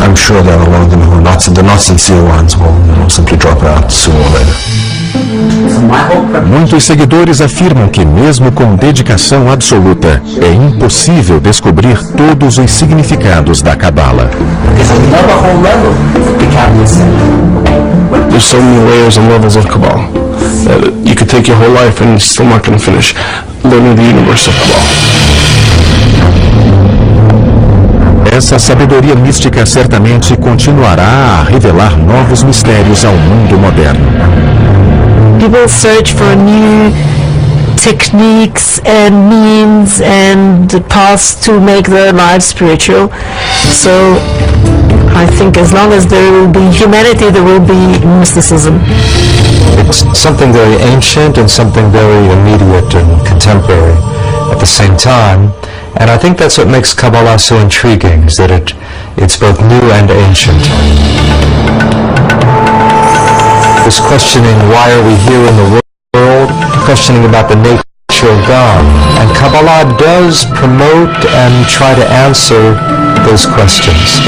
I'm sure there are a lot of them who are not sincere ones will simply drop out sooner or later. Muitos seguidores afirmam que, mesmo com dedicação absoluta, é impossível descobrir todos os significados da Cabala. There's so many layers and levels of Kabbalah that you could take your whole life and you're still not going to finish learning the universe of Kabbalah. Essa sabedoria mística certamente continuará a revelar novos mistérios ao mundo moderno. People search for new techniques and means and paths to make their lives spiritual. So I think as long as there will be humanity, there will be mysticism. It's something very ancient and something very immediate and contemporary at the same time. And I think that's what makes Kabbalah so intriguing, is that it's both new and ancient. This questioning, why are we here in the world, questioning about the nature of God. And Kabbalah does promote and try to answer those questions.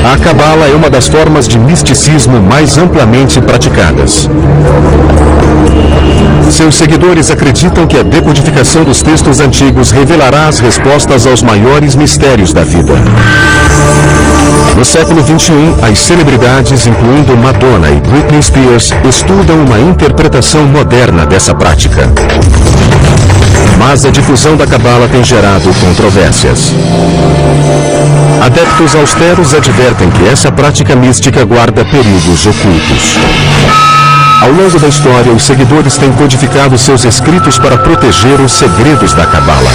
A Cabala é uma das formas de misticismo mais amplamente praticadas. Seus seguidores acreditam que a decodificação dos textos antigos revelará as respostas aos maiores mistérios da vida. No século XXI, as celebridades, incluindo Madonna e Britney Spears, estudam uma interpretação moderna dessa prática. Mas a difusão da Cabala tem gerado controvérsias. Adeptos austeros advertem que essa prática mística guarda perigos ocultos. Ao longo da história, os seguidores têm codificado seus escritos para proteger os segredos da Cabala.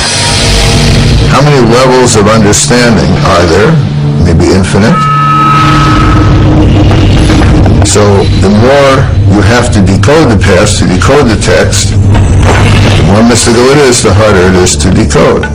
How many levels of understanding are there? Maybe infinite. So the more you have to decode the past, to decode the text, the more mystical it is, the harder it is to decode.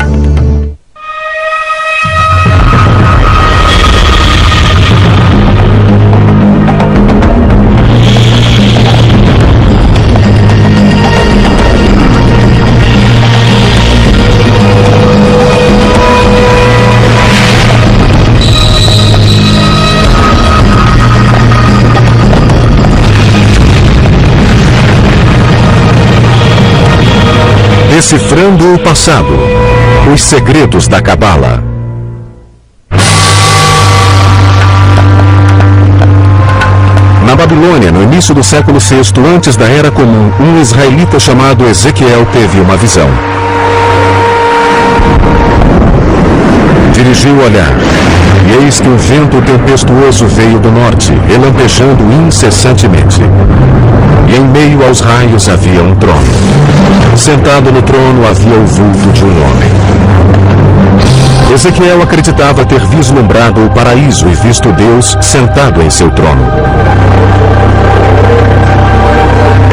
Decifrando o passado. Os segredos da Cabala. Na Babilônia, no início do século VI, antes da Era Comum, um israelita chamado Ezequiel teve uma visão. Dirigiu o olhar, e eis que um vento tempestuoso veio do norte, relampejando incessantemente. E em meio aos raios havia um trono. Sentado no trono havia o vulto de um homem. Ezequiel acreditava ter vislumbrado o paraíso e visto Deus sentado em seu trono.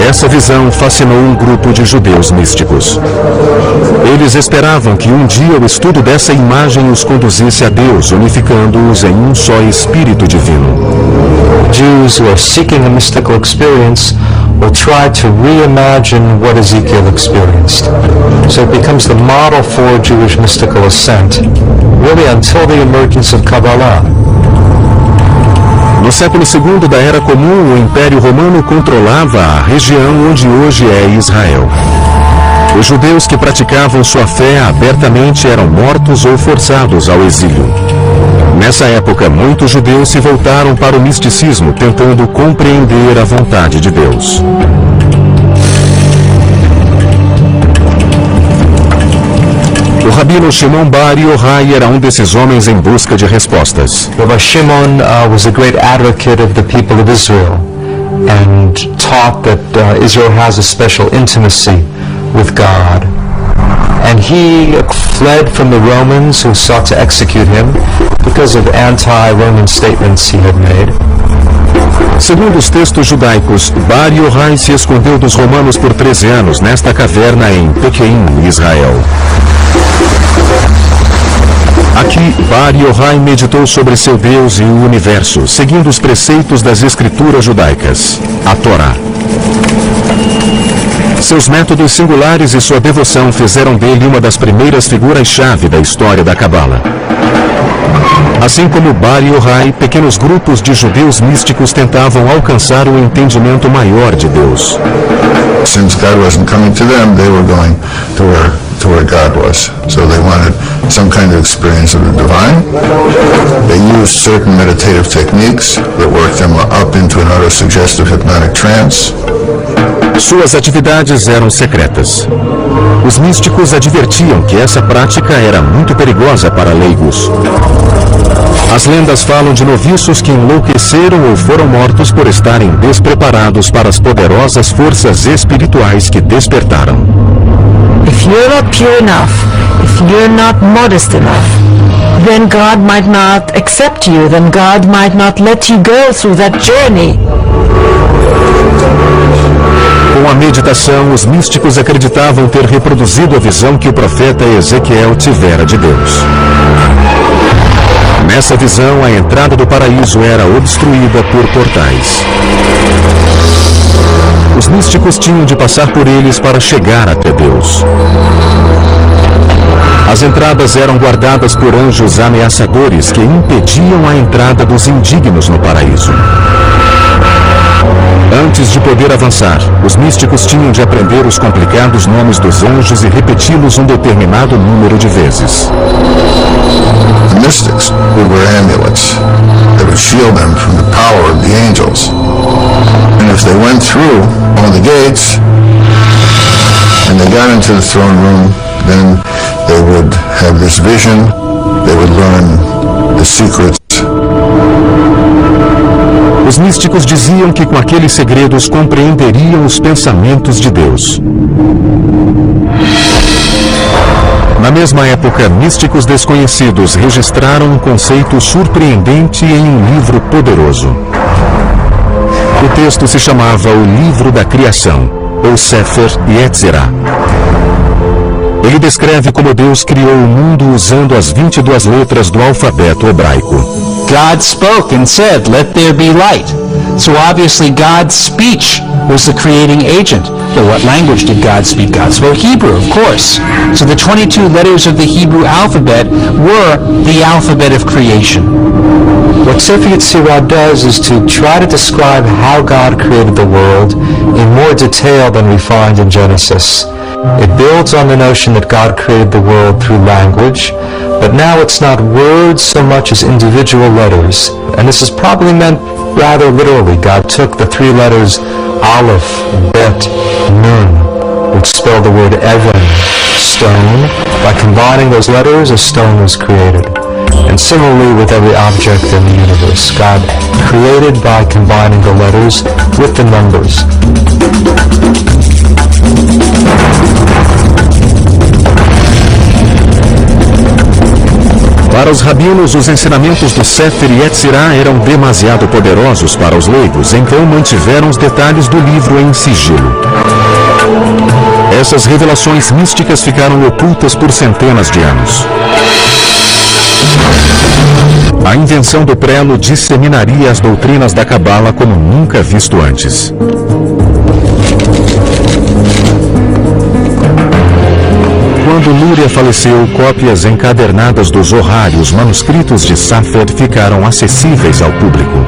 Essa visão fascinou um grupo de judeus místicos. Eles esperavam que um dia o estudo dessa imagem os conduzisse a Deus, unificando-os em um só Espírito Divino. Jews who are seeking a mystical experience will try to reimagine what Ezekiel experienced. So it becomes the model for Jewish mystical ascent, really until the emergence of Kabbalah. No século II da Era Comum, o Império Romano controlava a região onde hoje é Israel. Os judeus que praticavam sua fé abertamente eram mortos ou forçados ao exílio. Nessa época, muitos judeus se voltaram para o misticismo, tentando compreender a vontade de Deus. O rabino Shimon Bar Yochai era um desses homens em busca de respostas. Rabbi Shimon was a great advocate of the people of Israel and taught that Israel has a special intimacy with God. And he fled from the Romans who sought to execute him because of anti-Roman statements he had made. Segundo os textos judaicos, Bar Yochai se escondeu dos romanos por 13 anos nesta caverna em Pequim, Israel. Aqui, Bar Yochai meditou sobre seu Deus e o universo, seguindo os preceitos das escrituras judaicas, a Torá. Seus métodos singulares e sua devoção fizeram dele uma das primeiras figuras-chave da história da Cabala. Assim como Bar Yochai, pequenos grupos de judeus místicos tentavam alcançar o entendimento maior de Deus. Since God wasn't coming to them, they were going to to where God was. So they wanted some kind of experience of the divine. They used certain meditative techniques that worked them up into an autosuggestive hypnotic trance. Suas atividades eram secretas. Os místicos advertiam que essa prática era muito perigosa para leigos. As lendas falam de noviços que enlouqueceram ou foram mortos por estarem despreparados para as poderosas forças espirituais que despertaram. If you're not pure enough, if you're not modest enough, then God might not accept you, then God might not let you go through that journey. Com a meditação, os místicos acreditavam ter reproduzido a visão que o profeta Ezequiel tivera de Deus. Nessa visão, a entrada do paraíso era obstruída por portais. Os místicos tinham de passar por eles para chegar até Deus. As entradas eram guardadas por anjos ameaçadores que impediam a entrada dos indignos no paraíso. Antes de poder avançar, os místicos tinham de aprender os complicados nomes dos anjos e repeti-los um determinado número de vezes. The mystics would wear amulets that would shield them from the power of the angels. And if they went through all the gates and they got into the throne room, then they would have this vision, they would learn the secrets. Os místicos diziam que com aqueles segredos compreenderiam os pensamentos de Deus. Na mesma época, místicos desconhecidos registraram um conceito surpreendente em um livro poderoso. O texto se chamava o Livro da Criação, ou Sefer Yetzirah. Ele descreve como Deus criou o mundo usando as 22 letras do alfabeto hebraico. God spoke and said, "Let there be light." So obviously God's speech was the creating agent. But what language did God speak? God spoke Hebrew, of course. So the 22 letters of the Hebrew alphabet were the alphabet of creation. What Sefer Yetzirah does is to try to describe how God created the world in more detail than we find in Genesis. It builds on the notion that God created the world through language, but now it's not words so much as individual letters. And this is probably meant rather literally. God took the three letters Aleph, Bet, Nun, which spell the word Even, stone. By combining those letters, a stone was created. And similarly with every object in the universe, God created by combining the letters with the numbers. Para os rabinos, os ensinamentos do Sefer Yetzirah eram demasiado poderosos para os leigos, então mantiveram os detalhes do livro em sigilo. Essas revelações místicas ficaram ocultas por centenas de anos. A invenção do prelo disseminaria as doutrinas da Cabala como nunca visto antes. Quando Lúria faleceu, cópias encadernadas do Zohar e os manuscritos de Safed ficaram acessíveis ao público.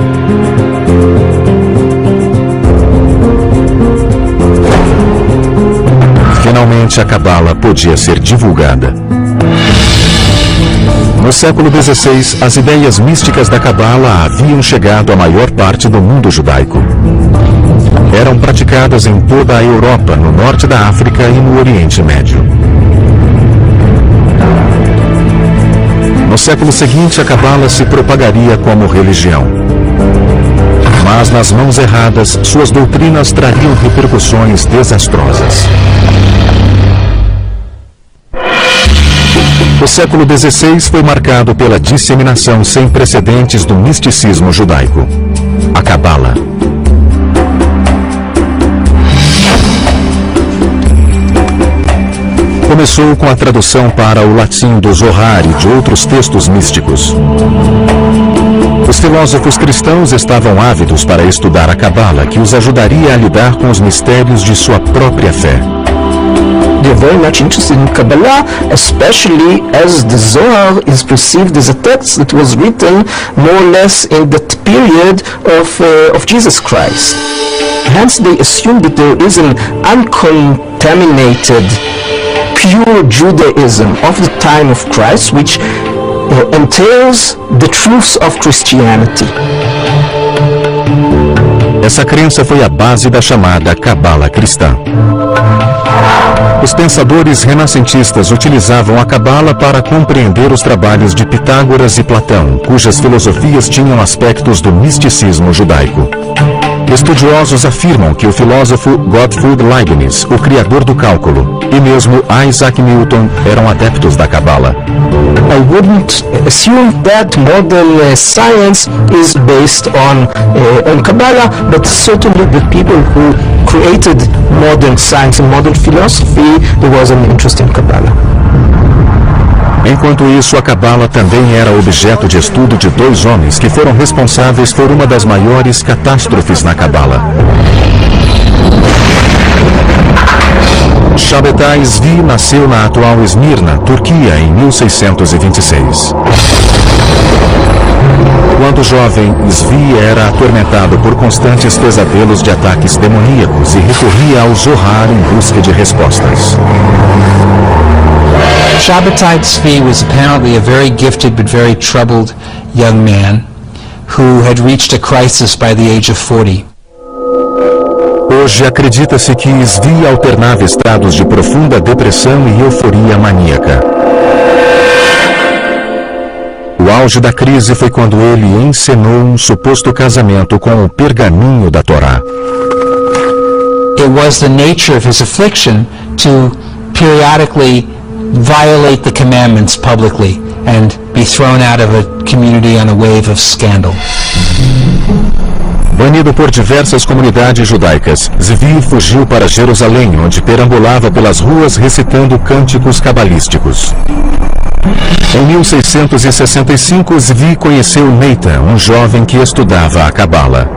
Finalmente, a Cabala podia ser divulgada. No século XVI, as ideias místicas da Cabala haviam chegado à maior parte do mundo judaico. Eram praticadas em toda a Europa, no norte da África e no Oriente Médio. No século seguinte, a Cabala se propagaria como religião. Mas nas mãos erradas, suas doutrinas trariam repercussões desastrosas. O século XVI foi marcado pela disseminação sem precedentes do misticismo judaico, a Cabala. Começou com a tradução para o latim do Zohar e de outros textos místicos. Os filósofos cristãos estavam ávidos para estudar a Cabala, que os ajudaria a lidar com os mistérios de sua própria fé. They're very much interested in Kabbalah, especially as the Zohar is perceived as a text that was written more or less in that period of Jesus Christ. Hence they assume that there is an uncontaminated, pure Judaism of the time of Christ, which entails the truths of Christianity. Essa crença foi a base da chamada Cabala cristã. Os pensadores renascentistas utilizavam a Cabala para compreender os trabalhos de Pitágoras e Platão, cujas filosofias tinham aspectos do misticismo judaico. Estudiosos afirmam que o filósofo Gottfried Leibniz, o criador do cálculo, e mesmo Isaac Newton eram adeptos da Cabala. I wouldn't assume that modern science is based on Kabbalah, but certainly the people who created modern science and modern philosophy, there was an interest in Kabbalah. Enquanto isso, a Cabala também era objeto de estudo de dois homens que foram responsáveis por uma das maiores catástrofes na Cabala. Shabbatai Zvi nasceu na atual Esmirna, Turquia, em 1626. Quando jovem, Zvi era atormentado por constantes pesadelos de ataques demoníacos e recorria ao Zohar em busca de respostas. Shabbatai Tzvi was apparently a very gifted but very troubled young man who had reached a crisis by the age of 40. Hoje acredita-se que Zvi alternava estados de profunda depressão e euforia maníaca. O auge da crise foi quando ele encenou um suposto casamento com o pergaminho da Torá. It was the nature of his affliction to periodically violate the commandments publicly and be thrown out of a community on a wave of scandal. Banido por diversas comunidades judaicas, Zvi fugiu para Jerusalém, onde perambulava pelas ruas recitando cânticos cabalísticos. Em 1665, Zvi conheceu Nathan, um jovem que estudava a Cabala.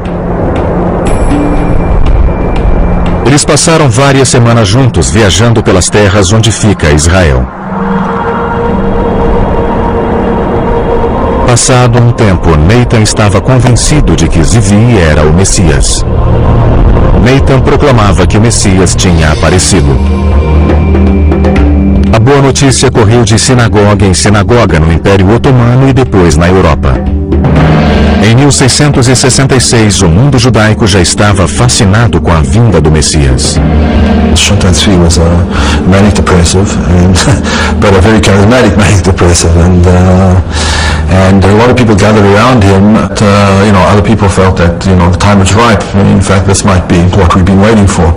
Eles passaram várias semanas juntos, viajando pelas terras onde fica Israel. Passado um tempo, Nathan estava convencido de que Zvi era o Messias. Nathan proclamava que o Messias tinha aparecido. A boa notícia correu de sinagoga em sinagoga no Império Otomano e depois na Europa. Em 1666, o mundo judaico já estava fascinado com a vinda do Messias. Shabbatai Tzvi was a manic depressive, but a very charismatic manic depressive, and a lot of people gathered around him. Other people felt that the time was ripe. In fact, this might be what we've been waiting for.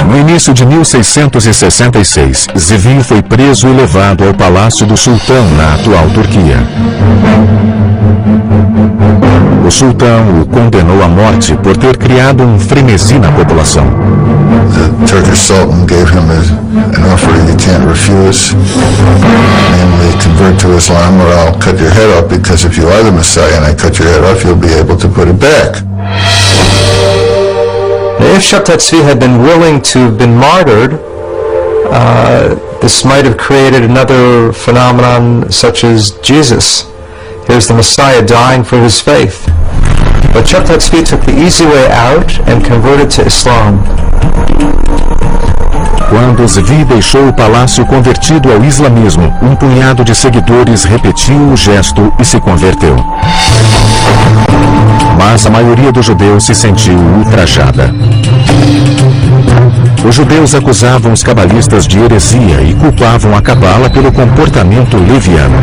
No início de 1666, Zvi foi preso e levado ao Palácio do Sultão, na atual Turquia. O sultão o condenou à morte por ter criado um frenesi na população. The Turkish Sultan gave him an offer he can't refuse, namely convert to Islam or I'll cut your head off, because if you are the Messiah and I cut your head off, you'll be able to put it back. If Shabbatai Tzvi had been willing to have been martyred, this might have created another phenomenon such as Jesus. Here's the Messiah dying for his faith. But Shabbatai Tzvi took the easy way out and converted to Islam. Quando Zvi deixou o palácio convertido ao islamismo, um punhado de seguidores repetiu o gesto e se converteu. Mas a maioria dos judeus se sentiu ultrajada. Os judeus acusavam os cabalistas de heresia e culpavam a Cabala pelo comportamento leviano.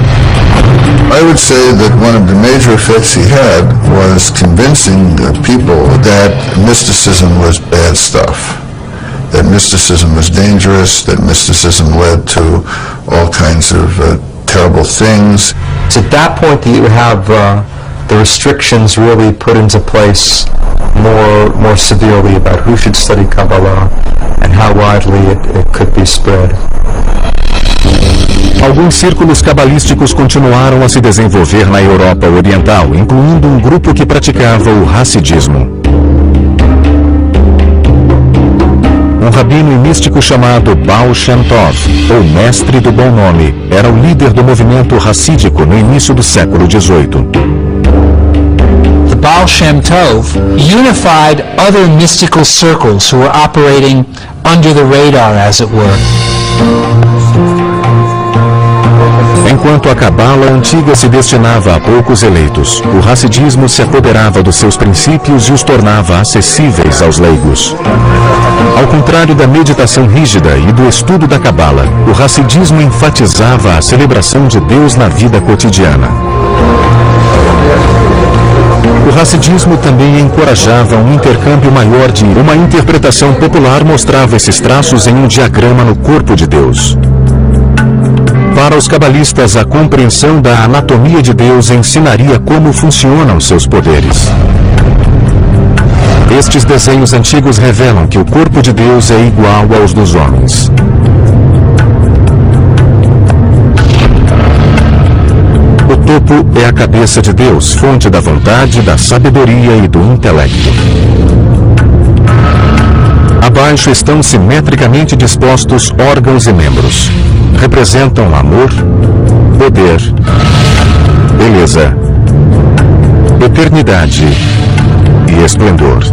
I would say that one of the major effects he had was convincing the people that mysticism was bad stuff. That mysticism was dangerous, that mysticism led to all kinds of terrible things. It's at that point that you have the restrictions really put into place more severely about who should study Kabbalah and how widely it could be spread. Alguns círculos cabalísticos continuaram a se desenvolver na Europa Oriental, incluindo um grupo que praticava o Hassidismo. Um rabino e místico chamado Baal Shem Tov, ou Mestre do Bom Nome, era o líder do movimento hassídico no início do século XVIII. The Baal Shem Tov unified other mystical circles who were operating under the radar, as it were. Enquanto a Cabala antiga se destinava a poucos eleitos, o hassidismo se apoderava dos seus princípios e os tornava acessíveis aos leigos. Ao contrário da meditação rígida e do estudo da Cabala, o hassidismo enfatizava a celebração de Deus na vida cotidiana. O hassidismo também encorajava um intercâmbio maior de uma interpretação popular mostrava esses traços em um diagrama no corpo de Deus. Para os cabalistas, a compreensão da anatomia de Deus ensinaria como funcionam seus poderes. Estes desenhos antigos revelam que o corpo de Deus é igual aos dos homens. O topo é a cabeça de Deus, fonte da vontade, da sabedoria e do intelecto. Abaixo estão simetricamente dispostos órgãos e membros. Representam amor, poder, beleza, eternidade e esplendor.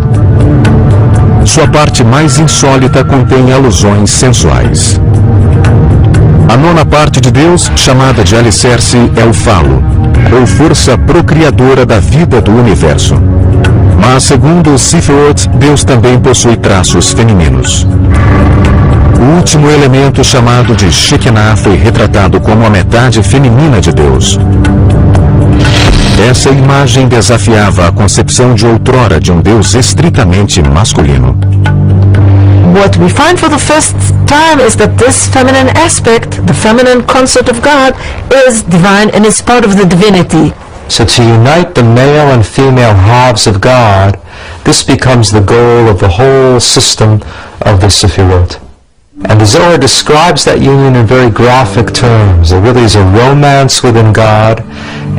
Sua parte mais insólita contém alusões sensuais. A nona parte de Deus, chamada de alicerce, é o falo, ou força procriadora da vida do universo. Mas, segundo o Sifirot, Deus também possui traços femininos. O último elemento, chamado de Shekinah, foi retratado como a metade feminina de Deus. Essa imagem desafiava a concepção de outrora de um Deus estritamente masculino. What we find for the first time is that this feminine aspect, the feminine concept of God, is divine and is part of the divinity. So to unite the male and female halves of God, this becomes the goal of the whole system of the Sefirot. And the Zohar describes that union in very graphic terms. There really is a romance within God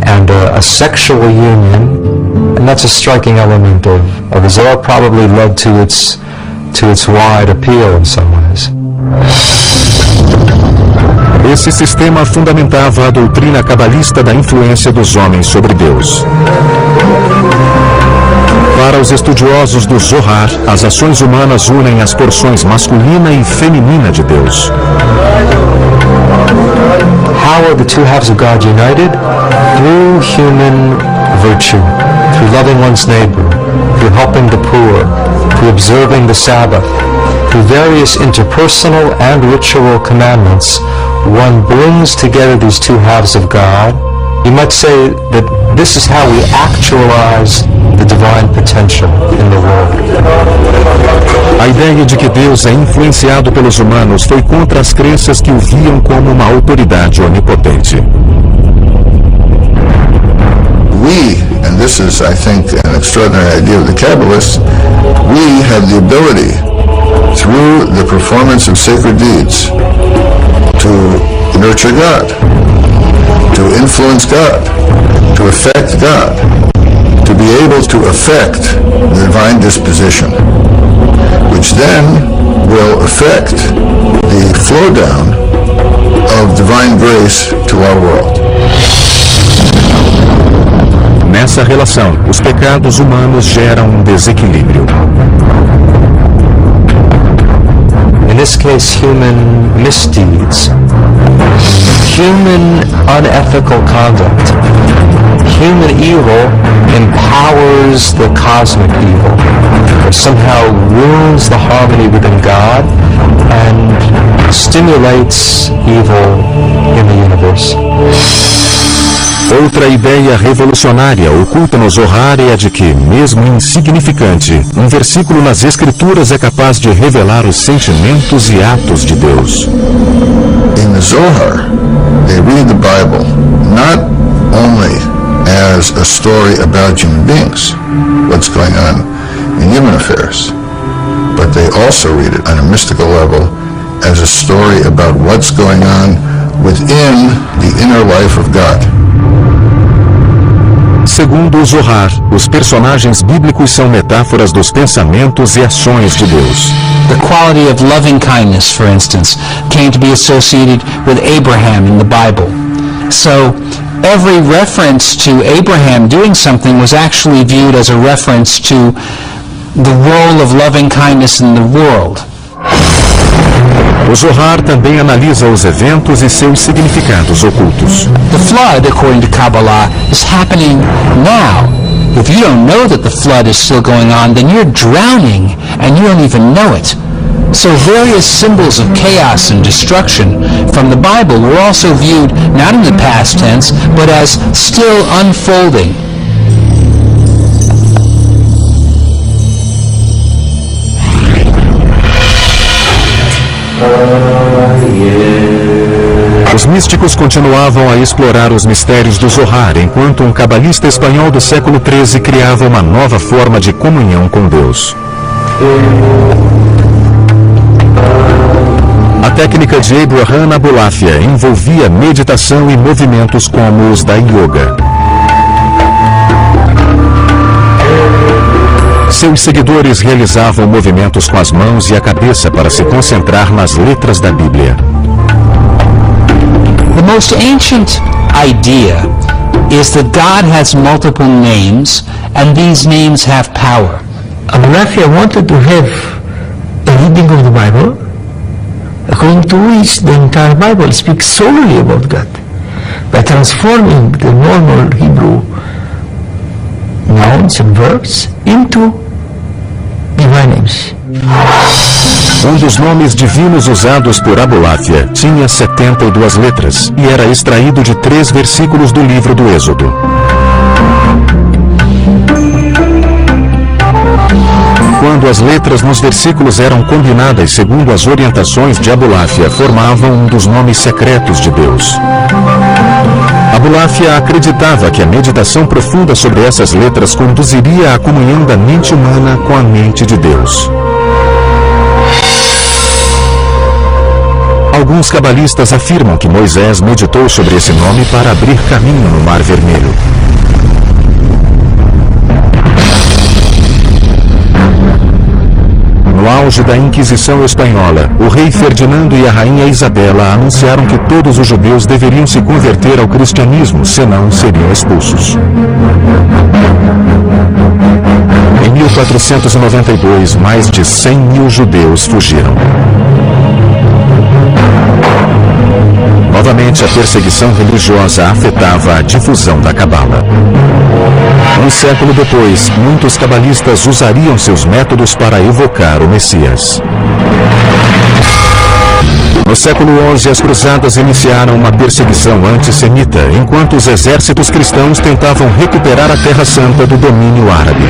and a sexual union, and that's a striking element of the Zohar, probably led to its wide appeal in some ways. Esse sistema fundamentava a doutrina cabalista da influência dos homens sobre Deus. Para os estudiosos do Zohar, as ações humanas unem as porções masculina e feminina de Deus. How are the two halves of God united? Through human virtue, through loving one's neighbor, through helping the poor, through observing the Sabbath, through various interpersonal and ritual commandments. One brings together these two halves of God. You might say that this is how we actualize the divine potential in the world. A ideia de que Deus é influenciado pelos humanos foi contra as crenças que o viam como uma autoridade onipotente. We, and this is, I think, an extraordinary idea of the Kabbalists, we have the ability, through the performance of sacred deeds, to nurture God, to influence God, to affect God, to be able to affect the divine disposition, which then will affect the flow down of divine grace to our world. Nessa relação, os pecados humanos geram um desequilíbrio. In this case, human misdeeds, human unethical conduct, human evil empowers the cosmic evil, or somehow ruins the harmony within God and stimulates evil in the universe. Outra ideia revolucionária oculta no Zohar é a de que, mesmo insignificante, um versículo nas Escrituras é capaz de revelar os sentimentos e atos de Deus. In the Zohar, they read the Bible not only as a story about human beings, what's going on in human affairs, but they also read it on a mystical level as a story about what's going on within the inner life of God. Segundo o Zohar, os personagens bíblicos são metáforas dos pensamentos e ações de Deus. The quality of loving kindness, for instance, came to be associated with Abraham in the Bible. So, every reference to Abraham doing something was actually viewed as a reference to the role of loving kindness in the world. O Zohar também analisa os eventos e seus significados ocultos. The flood, according to Kabbalah, is happening now. If you don't know that the flood is still going on, then you're drowning and you don't even know it. So various symbols of chaos and destruction from the Bible were also viewed not in the past tense, but as still unfolding. Os místicos continuavam a explorar os mistérios do Zohar, enquanto um cabalista espanhol do século XIII criava uma nova forma de comunhão com Deus. A técnica de Abraham Abulafia envolvia meditação e movimentos como os da yoga. Seus seguidores realizavam movimentos com as mãos e a cabeça para se concentrar nas letras da Bíblia. The most ancient idea is that God has multiple names and these names have power. Abulafia wanted to have a reading of the Bible according to which the entire Bible speaks solely about God, by transforming the normal Hebrew nouns and verbs into divine names. Um dos nomes divinos usados por Abulafia tinha 72 letras e era extraído de 3 versículos do livro do Êxodo. Quando as letras nos versículos eram combinadas segundo as orientações de Abulafia, formavam um dos nomes secretos de Deus. Abulafia acreditava que a meditação profunda sobre essas letras conduziria à comunhão da mente humana com a mente de Deus. Alguns cabalistas afirmam que Moisés meditou sobre esse nome para abrir caminho no Mar Vermelho. No auge da Inquisição Espanhola, o rei Ferdinando e a rainha Isabela anunciaram que todos os judeus deveriam se converter ao cristianismo, senão seriam expulsos. Em 1492, mais de 100 mil judeus fugiram. Novamente, a perseguição religiosa afetava a difusão da Cabala. Um século depois, muitos cabalistas usariam seus métodos para evocar o Messias. No século XI, as cruzadas iniciaram uma perseguição antissemita, enquanto os exércitos cristãos tentavam recuperar a Terra Santa do domínio árabe.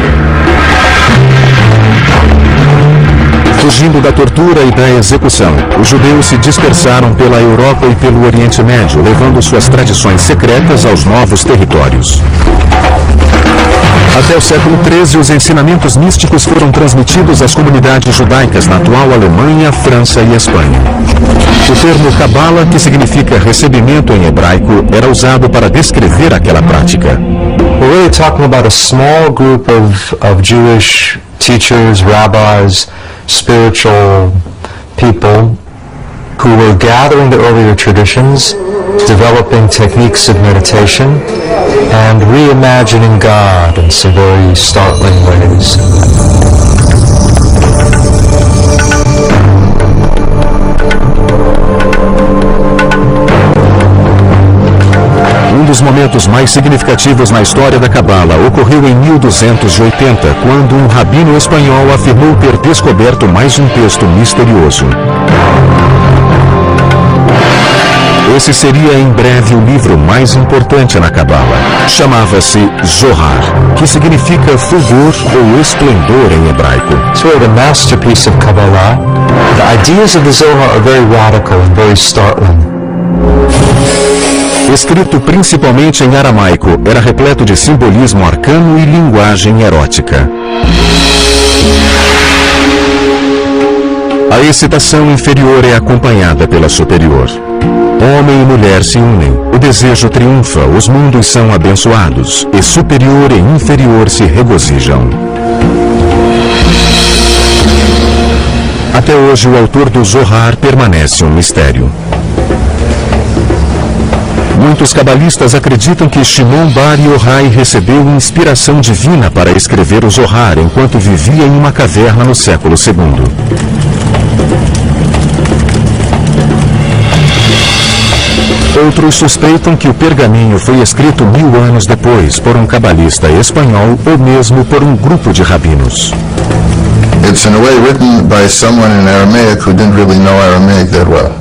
Fugindo da tortura e da execução, os judeus se dispersaram pela Europa e pelo Oriente Médio, levando suas tradições secretas aos novos territórios. Até o século XIII, os ensinamentos místicos foram transmitidos às comunidades judaicas na atual Alemanha, França e Espanha. O termo Kabbalah, que significa recebimento em hebraico, era usado para descrever aquela prática. We're really talking about a small group of Jewish teachers, rabbis, spiritual people who were gathering the earlier traditions, developing techniques of meditation, and reimagining God in some very startling ways. Um dos momentos mais significativos na história da Cabala ocorreu em 1280, quando um rabino espanhol afirmou ter descoberto mais um texto misterioso. Esse seria em breve o livro mais importante na Cabala. Chamava-se Zohar, que significa fulgor ou esplendor em hebraico. It's really the masterpiece of Kabbalah. The ideas of the Zohar are very radical and very startling. Escrito principalmente em aramaico, era repleto de simbolismo arcano e linguagem erótica. A excitação inferior é acompanhada pela superior. Homem e mulher mulher se unem, o desejo triunfa, os mundos são abençoados, e superior e inferior se regozijam. Até hoje, o autor do Zohar permanece um mistério. Muitos cabalistas acreditam que Shimon Bar Yochai recebeu inspiração divina para escrever o Zohar enquanto vivia em uma caverna no século II. Outros suspeitam que o pergaminho foi escrito 1000 anos depois por um cabalista espanhol ou mesmo por um grupo de rabinos. It's in a way written by someone in Aramaic who didn't really know Aramaic that well.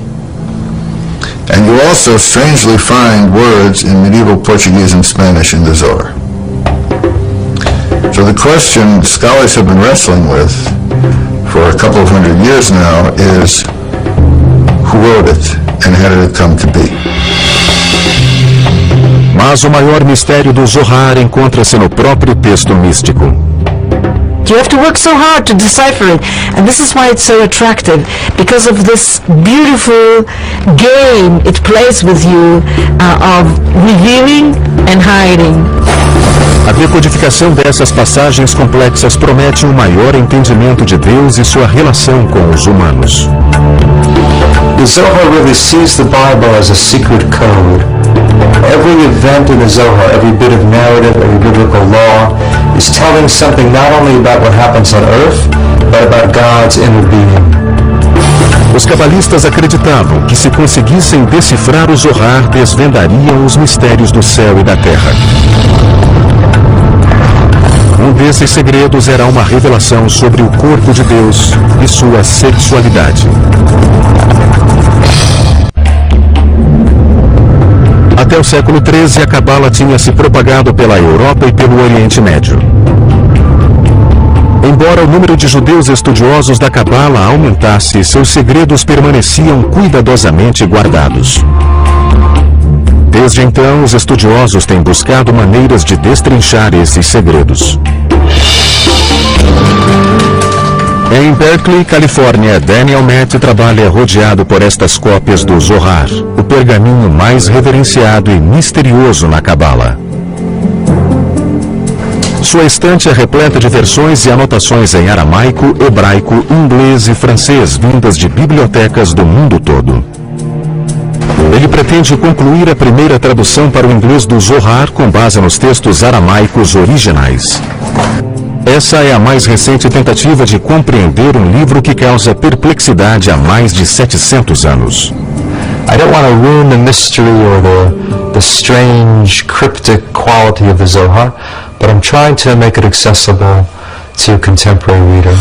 And you also strangely find words in medieval Portuguese and Spanish in the Zohar. So the question scholars have been wrestling with for a couple of hundred years now is who wrote it and how did it come to be? Mas o maior mistério do Zohar encontra-se no próprio texto místico. You have to work so hard to decipher it, and this is why it's so attractive, because of this beautiful game it plays with you of revealing and hiding. A decodificação dessas passagens complexas promete um maior entendimento de Deus e sua relação com os humanos. The Zohar really sees the Bible as a secret code. Every event in the Zohar, every bit of narrative, every biblical law, is telling something not only about what happens on earth, but about God's inner being. Os cabalistas acreditavam que se conseguissem decifrar o Zohar, desvendariam os mistérios do céu e da terra. Um desses segredos era uma revelação sobre o corpo de Deus e sua sexualidade. Até o século XIII, a Cabala tinha se propagado pela Europa e pelo Oriente Médio. Embora o número de judeus estudiosos da Cabala aumentasse, seus segredos permaneciam cuidadosamente guardados. Desde então, os estudiosos têm buscado maneiras de destrinchar esses segredos. Em Berkeley, Califórnia, Daniel Matt trabalha rodeado por estas cópias do Zohar, o pergaminho mais reverenciado e misterioso na Cabala. Sua estante é repleta de versões e anotações em aramaico, hebraico, inglês e francês vindas de bibliotecas do mundo todo. Ele pretende concluir a primeira tradução para o inglês do Zohar com base nos textos aramaicos originais. Essa é a mais recente tentativa de compreender um livro que causa perplexidade há mais de 700 anos. I don't want to ruin the mystery or the strange, cryptic quality of the Zohar, but I'm trying to make it accessible to a contemporary reader.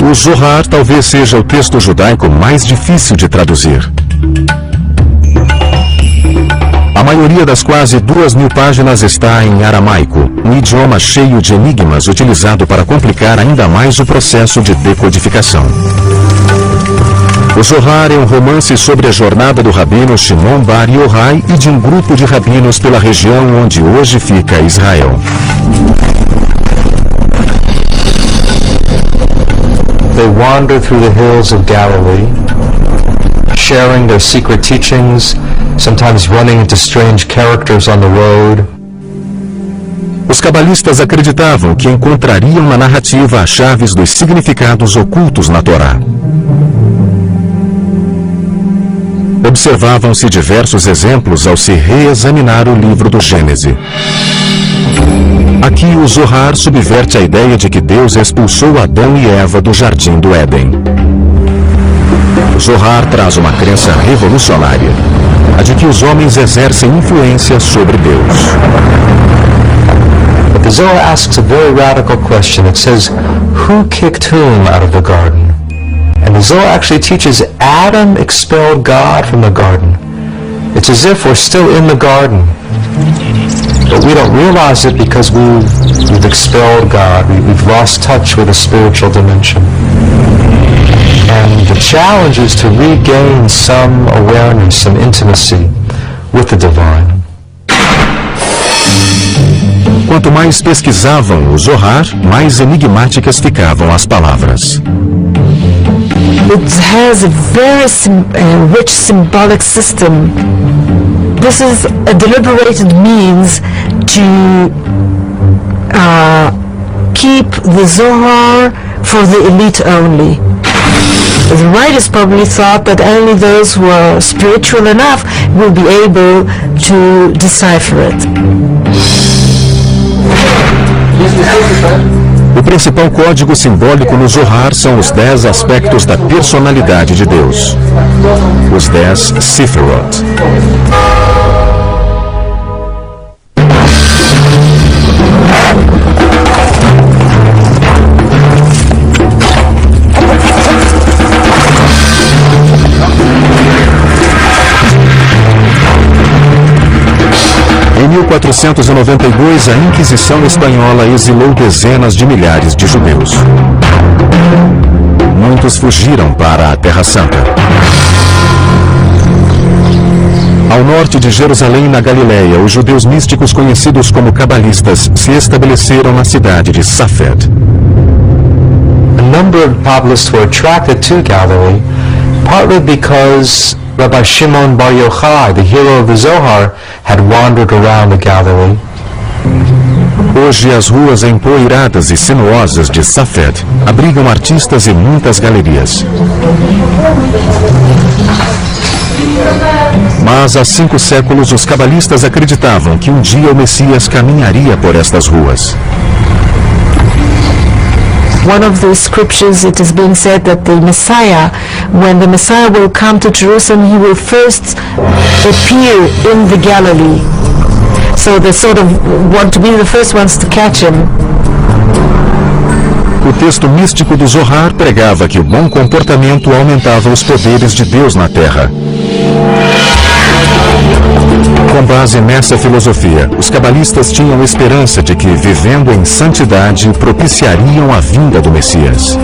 O Zohar talvez seja o texto judaico mais difícil de traduzir. A maioria das quase 2.000 páginas está em aramaico, um idioma cheio de enigmas utilizado para complicar ainda mais o processo de decodificação. O Zohar é um romance sobre a jornada do rabino Shimon Bar Yochai e de um grupo de rabinos pela região onde hoje fica Israel. They wander through the hills of Galilee, sharing their secret teachings, sometimes running into strange characters on the road. Os cabalistas acreditavam que encontrariam na narrativa as chaves dos significados ocultos na Torá. Observavam-se diversos exemplos ao se reexaminar o livro do Gênesis. Aqui o Zohar subverte a ideia de que Deus expulsou Adão e Eva do jardim do Éden. O Zohar traz uma crença revolucionária, a de que os homens exercem influência sobre Deus. But the Zohar asks a very radical question. It says, who kicked whom out of the garden? And the Zohar actually teaches Adam expelled God from the garden. It's as if we're still in the garden. But we don't realize it because we've expelled God. We've lost touch with a spiritual dimension. And the challenge is to regain some awareness, some intimacy with the divine. Quanto mais pesquisavam o Zohar, mais enigmáticas ficavam as palavras. It has a very rich symbolic system. This is a deliberated means to keep the Zohar for the elite only. The writers probably thought that only those who are spiritual enough will be able to decipher it. O principal código simbólico no Zohar são os 10 aspectos da personalidade de Deus. Os 10 Sefirot. Em 1492, a Inquisição Espanhola exilou dezenas de milhares de judeus. Muitos fugiram para a Terra Santa. Ao norte de Jerusalém, na Galileia, os judeus místicos conhecidos como cabalistas se estabeleceram na cidade de Safed. A number of Kabbalists were attracted to Galilee, partly because Rabbi Shimon Bar Yochai, the hero of the Zohar, had wandered around the Galilee. Hoje, as ruas empoeiradas e sinuosas de Safed abrigam artistas e muitas galerias. Mas há 5 séculos, os cabalistas acreditavam que um dia o Messias caminharia por estas ruas. One of the scriptures, it is being said that the Messiah, when the Messiah will come to Jerusalem, he will first appear in the Galilee. So they sort of want to be the first ones to catch him. O texto místico do Zohar pregava que o bom comportamento aumentava os poderes de Deus na terra. Com base nessa filosofia, os cabalistas tinham esperança de que, vivendo em santidade, propiciariam a vinda do Messias.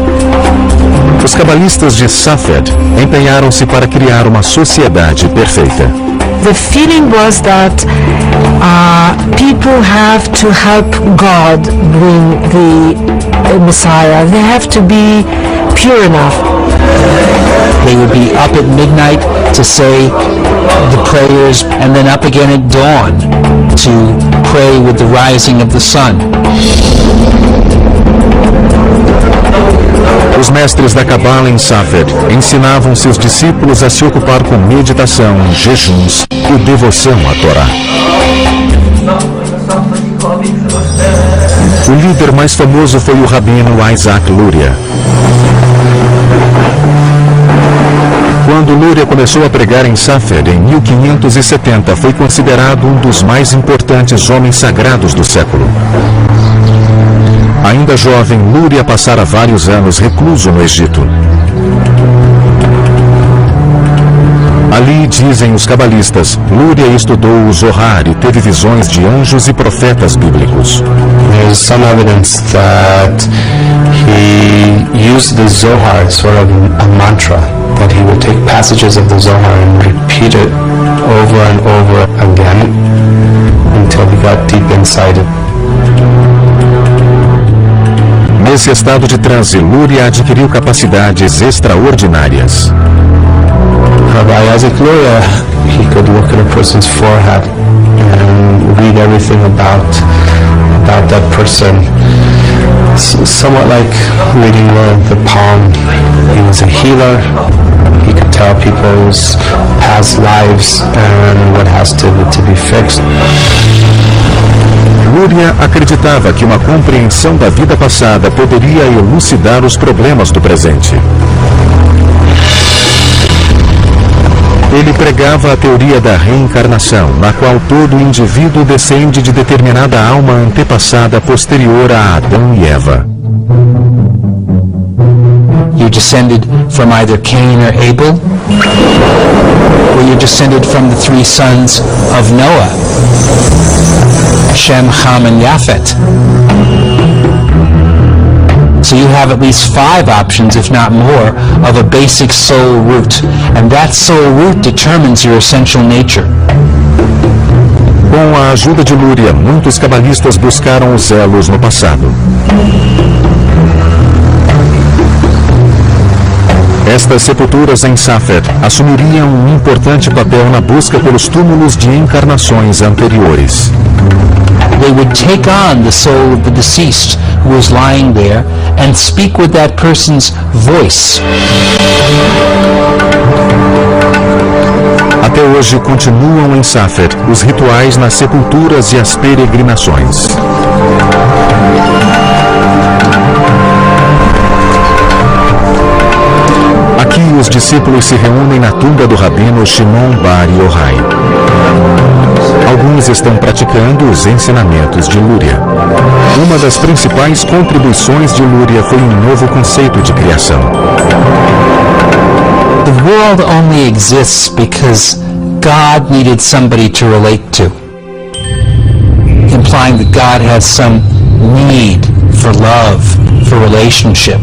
Os cabalistas de Safed empenharam-se para criar uma sociedade perfeita. The feeling was that people have to help God bring the Messiah. They have to be pure enough. They would be up at midnight to say the prayers and then up again at dawn to pray with the rising of the sun. Os mestres da Cabala em Safed ensinavam seus discípulos a se ocupar com meditação, jejuns e devoção à Torá. O líder mais famoso foi o rabino Isaac Luria. Quando Luria começou a pregar em Safed em 1570, foi considerado um dos mais importantes homens sagrados do século. Ainda jovem, Luria passara vários anos recluso no Egito. Ali, dizem os cabalistas, Luria estudou o Zohar e teve visões de anjos e profetas bíblicos. There's some evidence that he used the Zohar sort of a mantra, that he would take passages of the Zohar and repeat it over and over again until he got deep inside it. Nesse estado de transe, Luria adquiriu capacidades extraordinárias. Rabbi Isaac Luria, he could look at a person's forehead and read everything about that person. Somewhat like reading the palm. He was a healer. He could tell people's past lives and what has to be fixed. Luria acreditava que uma compreensão da vida passada poderia elucidar os problemas do presente. Ele pregava a teoria da reencarnação, na qual todo indivíduo descende de determinada alma antepassada posterior a Adão e Eva. You descended from either Cain or Abel, or you descended from the 3 sons of Noah, Shem, Ham, and Japhet. So you have at least 5 options, if not more, of a basic soul root, and that soul root determines your essential nature. Com a ajuda de Luria, muitos cabalistas buscaram os elos no passado. Estas sepulturas em Safed assumiriam um importante papel na busca pelos túmulos de encarnações anteriores. They would take on the soul of the deceased who was lying there and speak with that person's voice. Até hoje continuam em Safed os rituais nas sepulturas e as peregrinações. Aqui os discípulos se reúnem na tumba do rabino Shimon Bar Yochai. Alguns estão praticando os ensinamentos de Lúria. Uma das principais contribuições de Lúria foi um novo conceito de criação. The world only exists because God needed somebody to relate to, implying that God has some need for love, for relationship.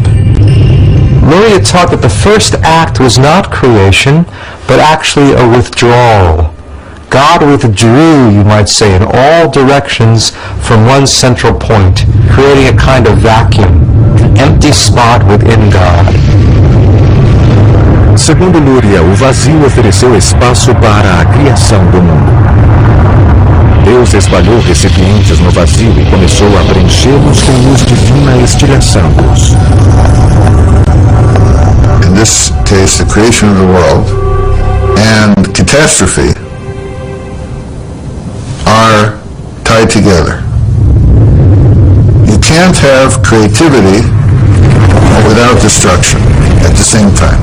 Luria taught that the first act was not creation, but actually a withdrawal. God withdrew, you might say, in all directions from one central point, creating a kind of vacuum, an empty spot within God. Segundo Lúria, o vazio ofereceu espaço para a criação do mundo. Deus espalhou recipientes no vazio e começou a preenchê-los com luz divina, estilhaçando-os. In this case, the creation of the world and catastrophe are tied together. You can't have creativity without destruction at the same time.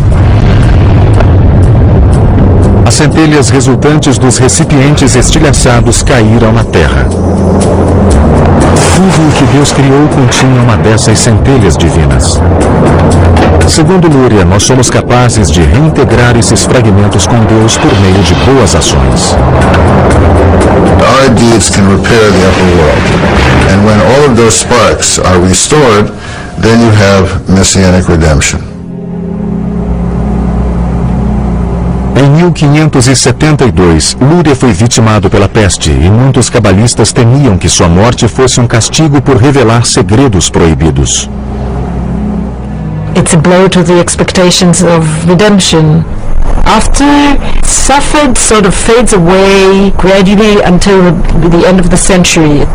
As centelhas resultantes dos recipientes estilhaçados caíram na terra. Tudo o que Deus criou continha uma dessas centelhas divinas. Segundo Lúria, nós somos capazes de reintegrar esses fragmentos com Deus por meio de boas ações. Our deeds can repair the upper world. And when all of those sparks are restored, then you have messianic redemption. Em 1572, Lúria foi vitimado pela peste e muitos cabalistas temiam que sua morte fosse um castigo por revelar segredos proibidos. It's a blow to the expectations of redemption. After Safed sort of fades away gradually until the end of the century,